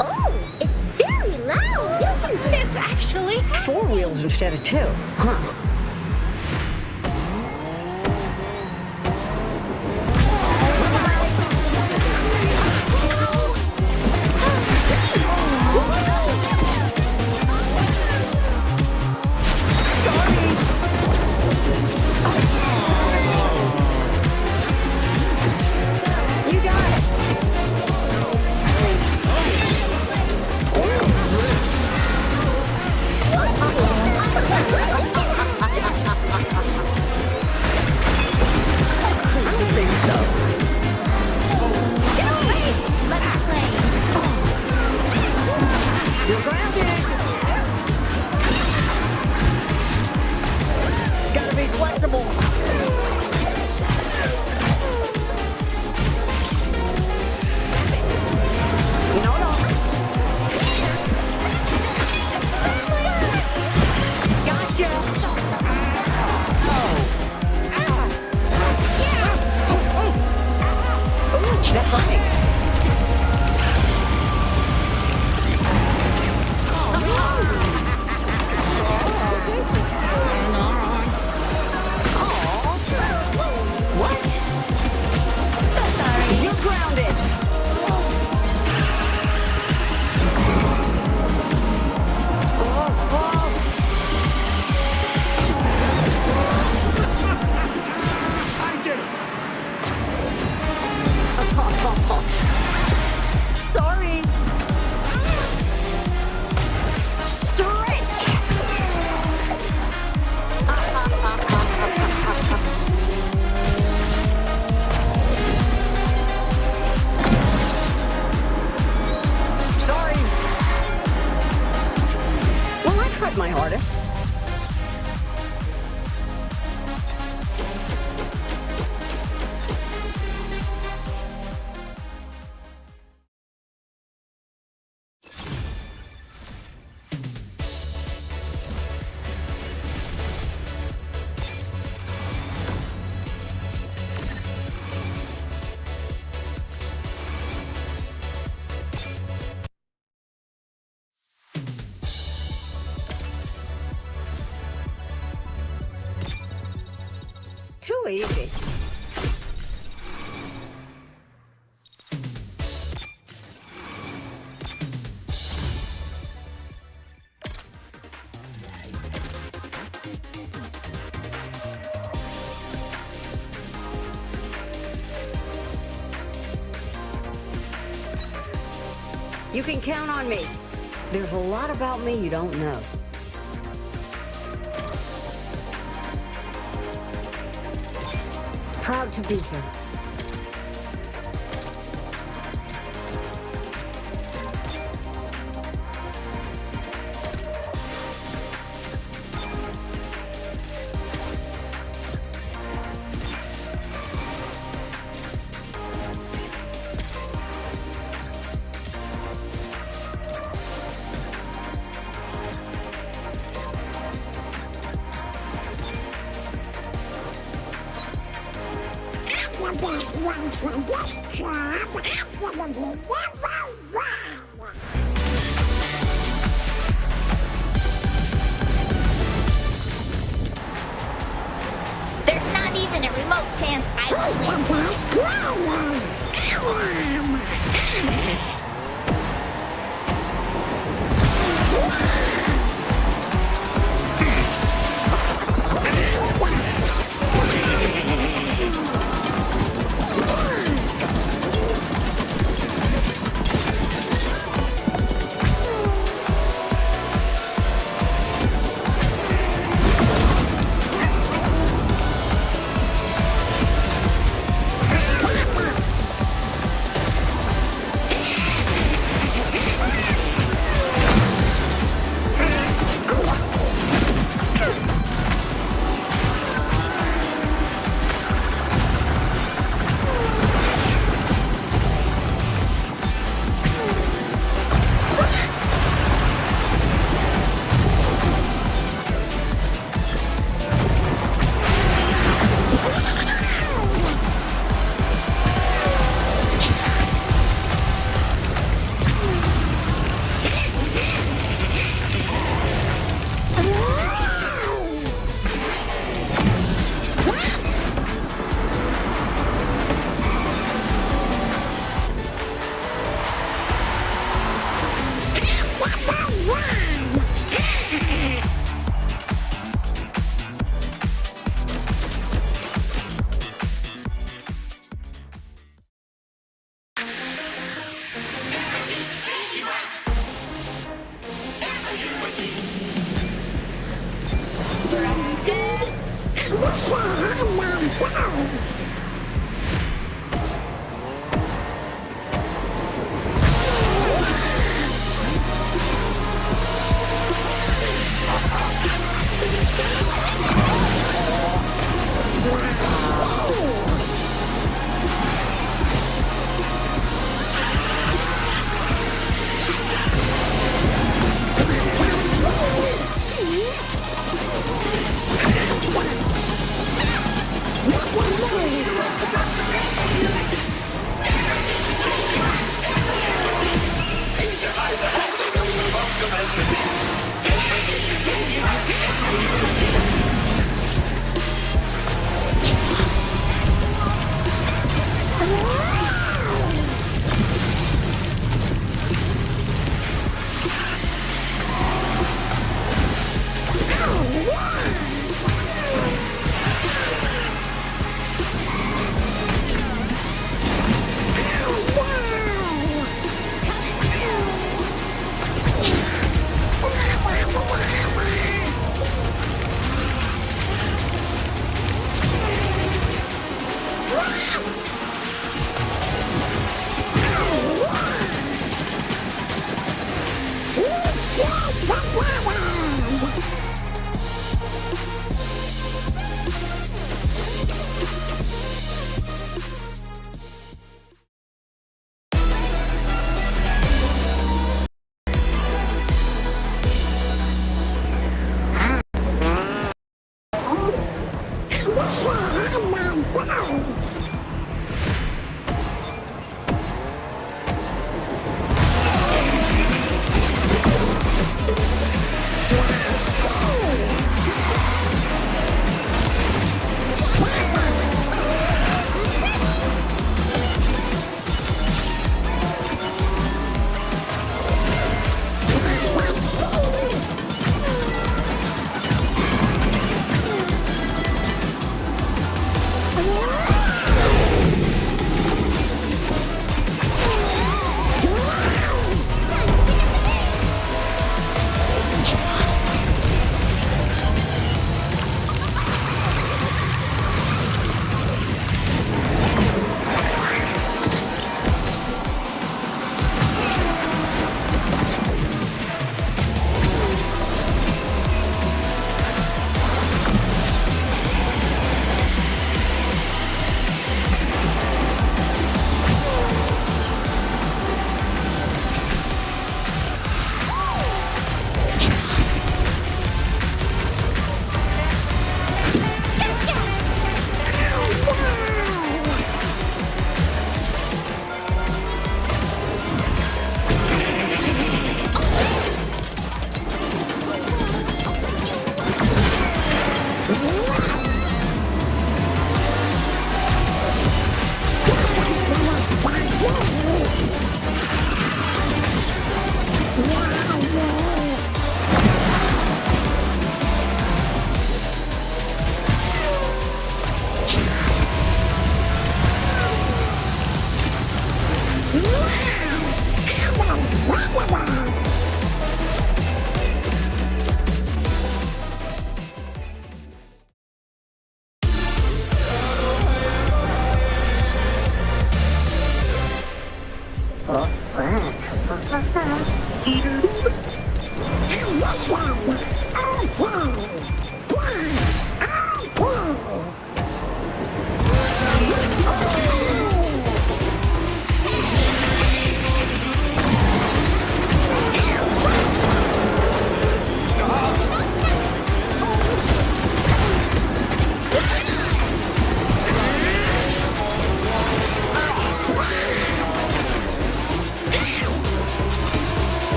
Oh, it's very loud. It's actually 4 wheels instead of 2. Huh. You got it. Sorry. Stretch. Sorry. Well, I tried my hardest. Too easy. You can count on me. There's a lot about me you don't know. Proud to be here. There's not even a remote chance I will win. What?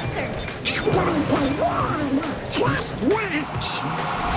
conquer. I'm going to win. Just watch.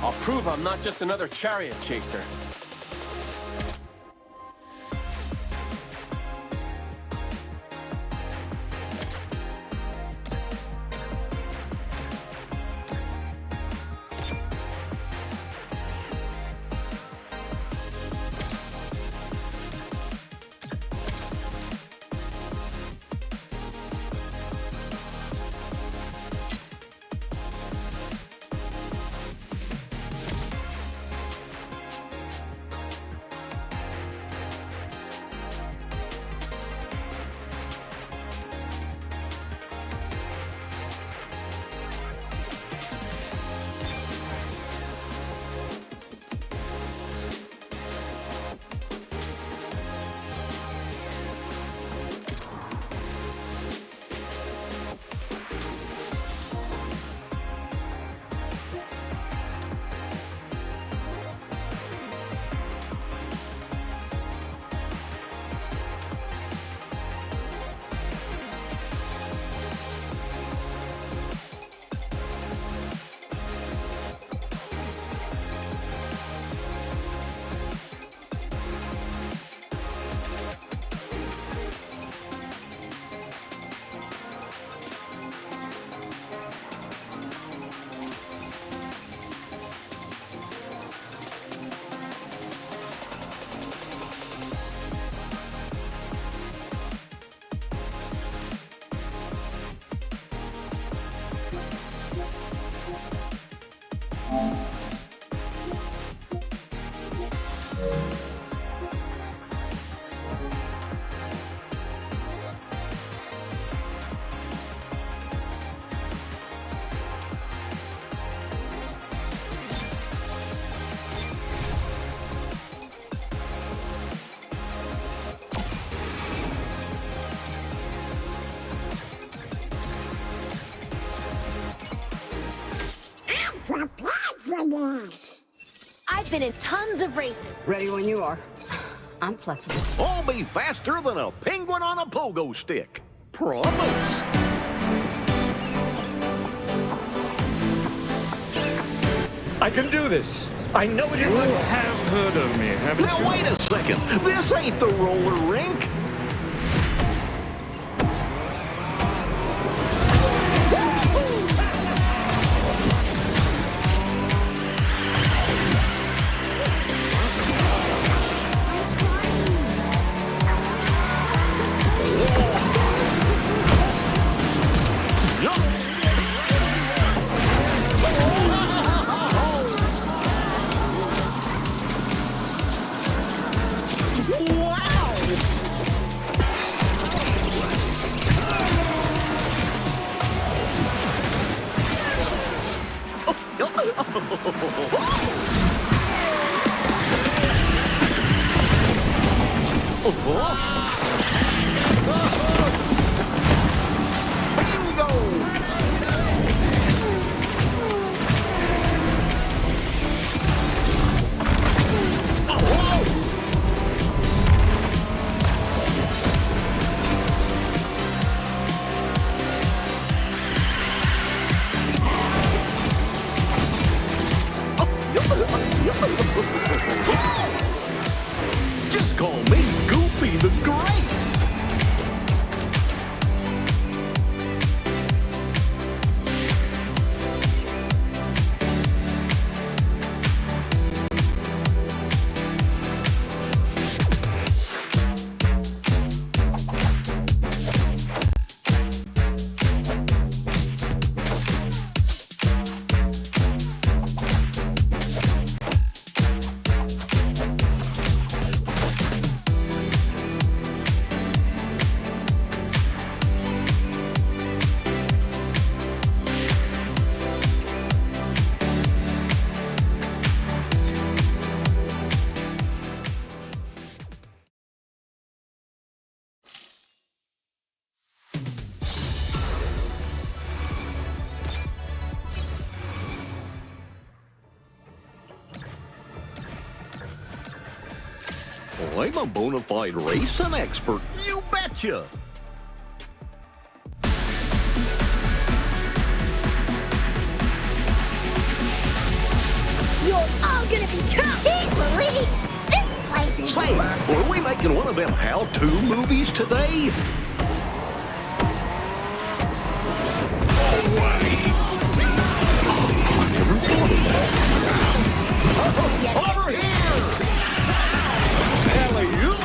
I'll prove I'm not just another chariot chaser. prepared for this. I've been in tons of races. Ready when you are. I'm flexible. I'll be faster than a penguin on a pogo stick. Promise. I can do this. I know it. You have heard of me, haven't you? Now wait a second. This ain't the roller rink. Just call me Goofy the Great. I'm a bona fide racing expert. You betcha. You're all gonna be tough equally. This place is Say, are we making one of them how-to movies today? Over here! Alley-oop!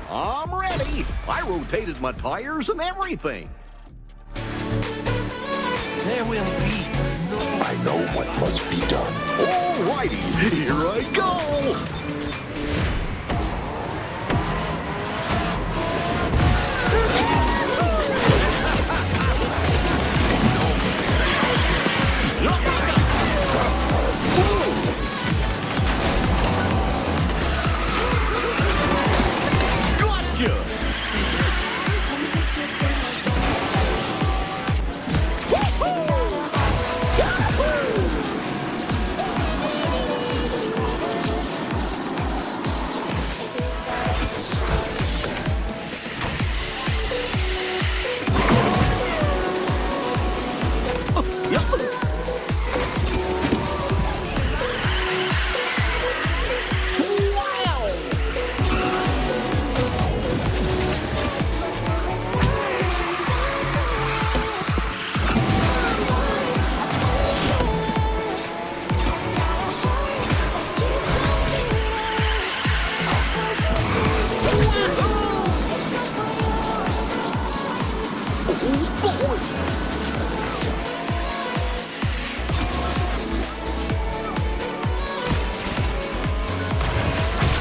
I'm ready. I rotated my tires and everything. There will be no... I know what must be done. All righty, here I go.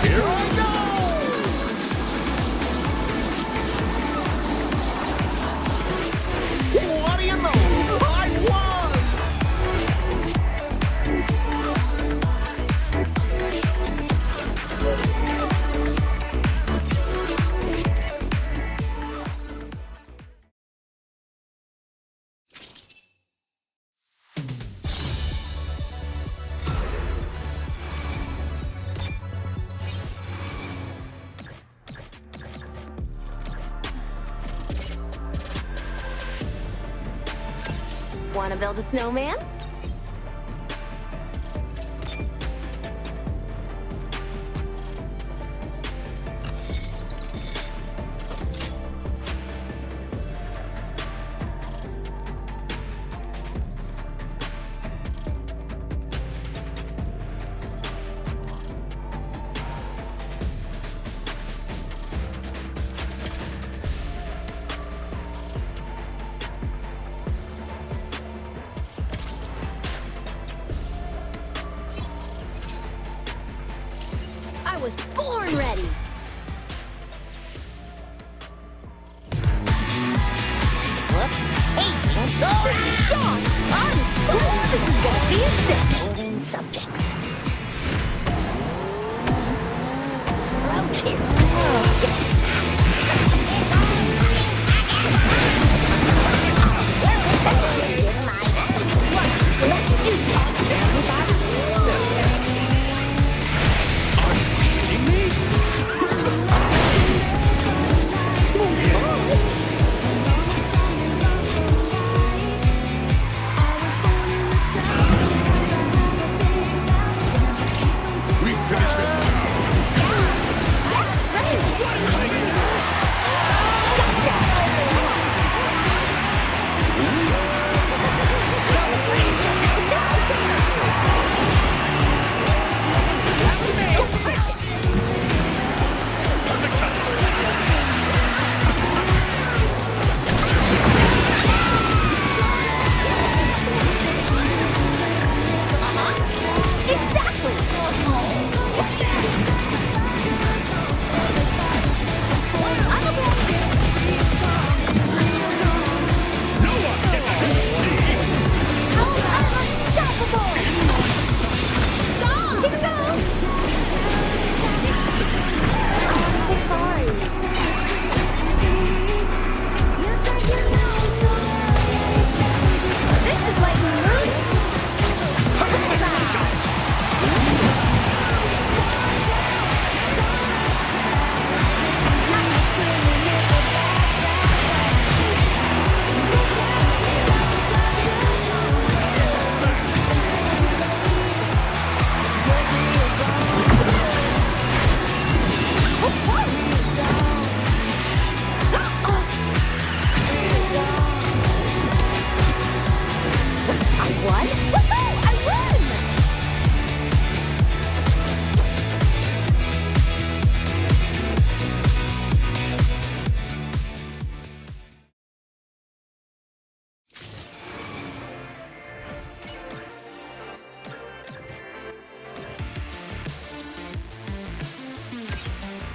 Here I go! What do you know? I won! Want to build a snowman? I was born ready. Whoops. Hey, dog! I'm sure this is gonna be a simple subjects. Roaches. Yes. Let's do We finished this.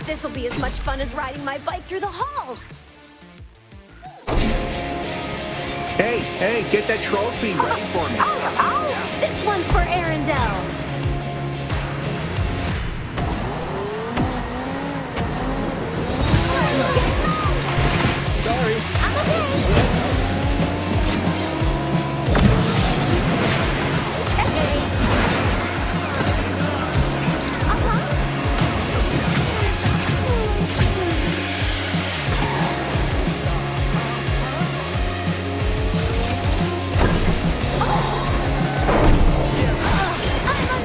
This'll be as much fun as riding my bike through the halls. Hey, get that trophy ready for me. Oh, this one's for Arendelle. Sorry. I'm okay. I'm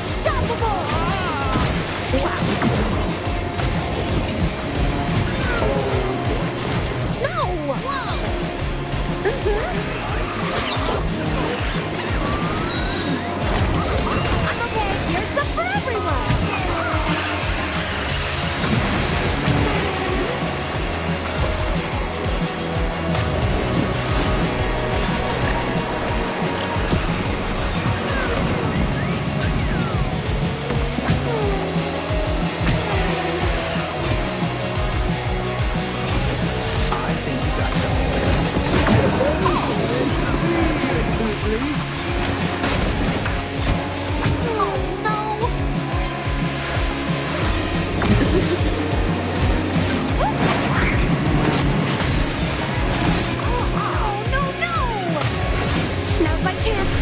Oh, no, no! Now's my chance.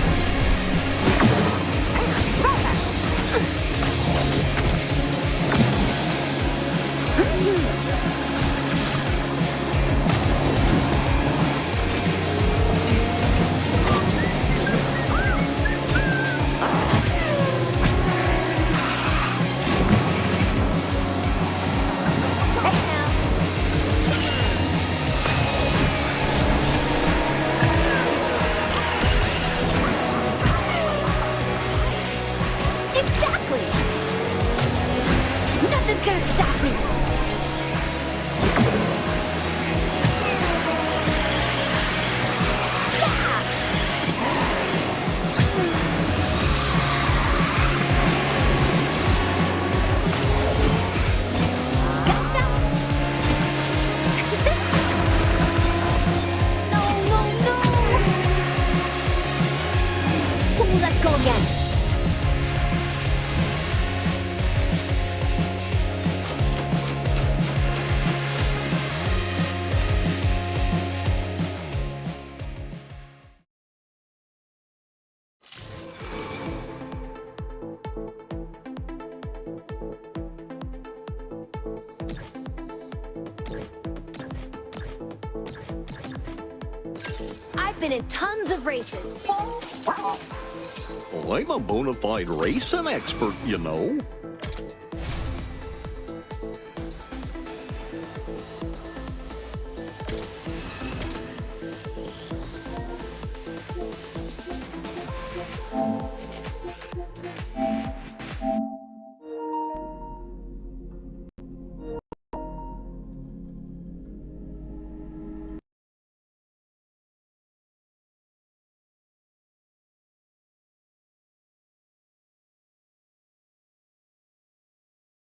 Exactly! Nothing's gonna stop me! Let's go again. I've been in tons of races. Well, I'm a bona fide racing expert, you know.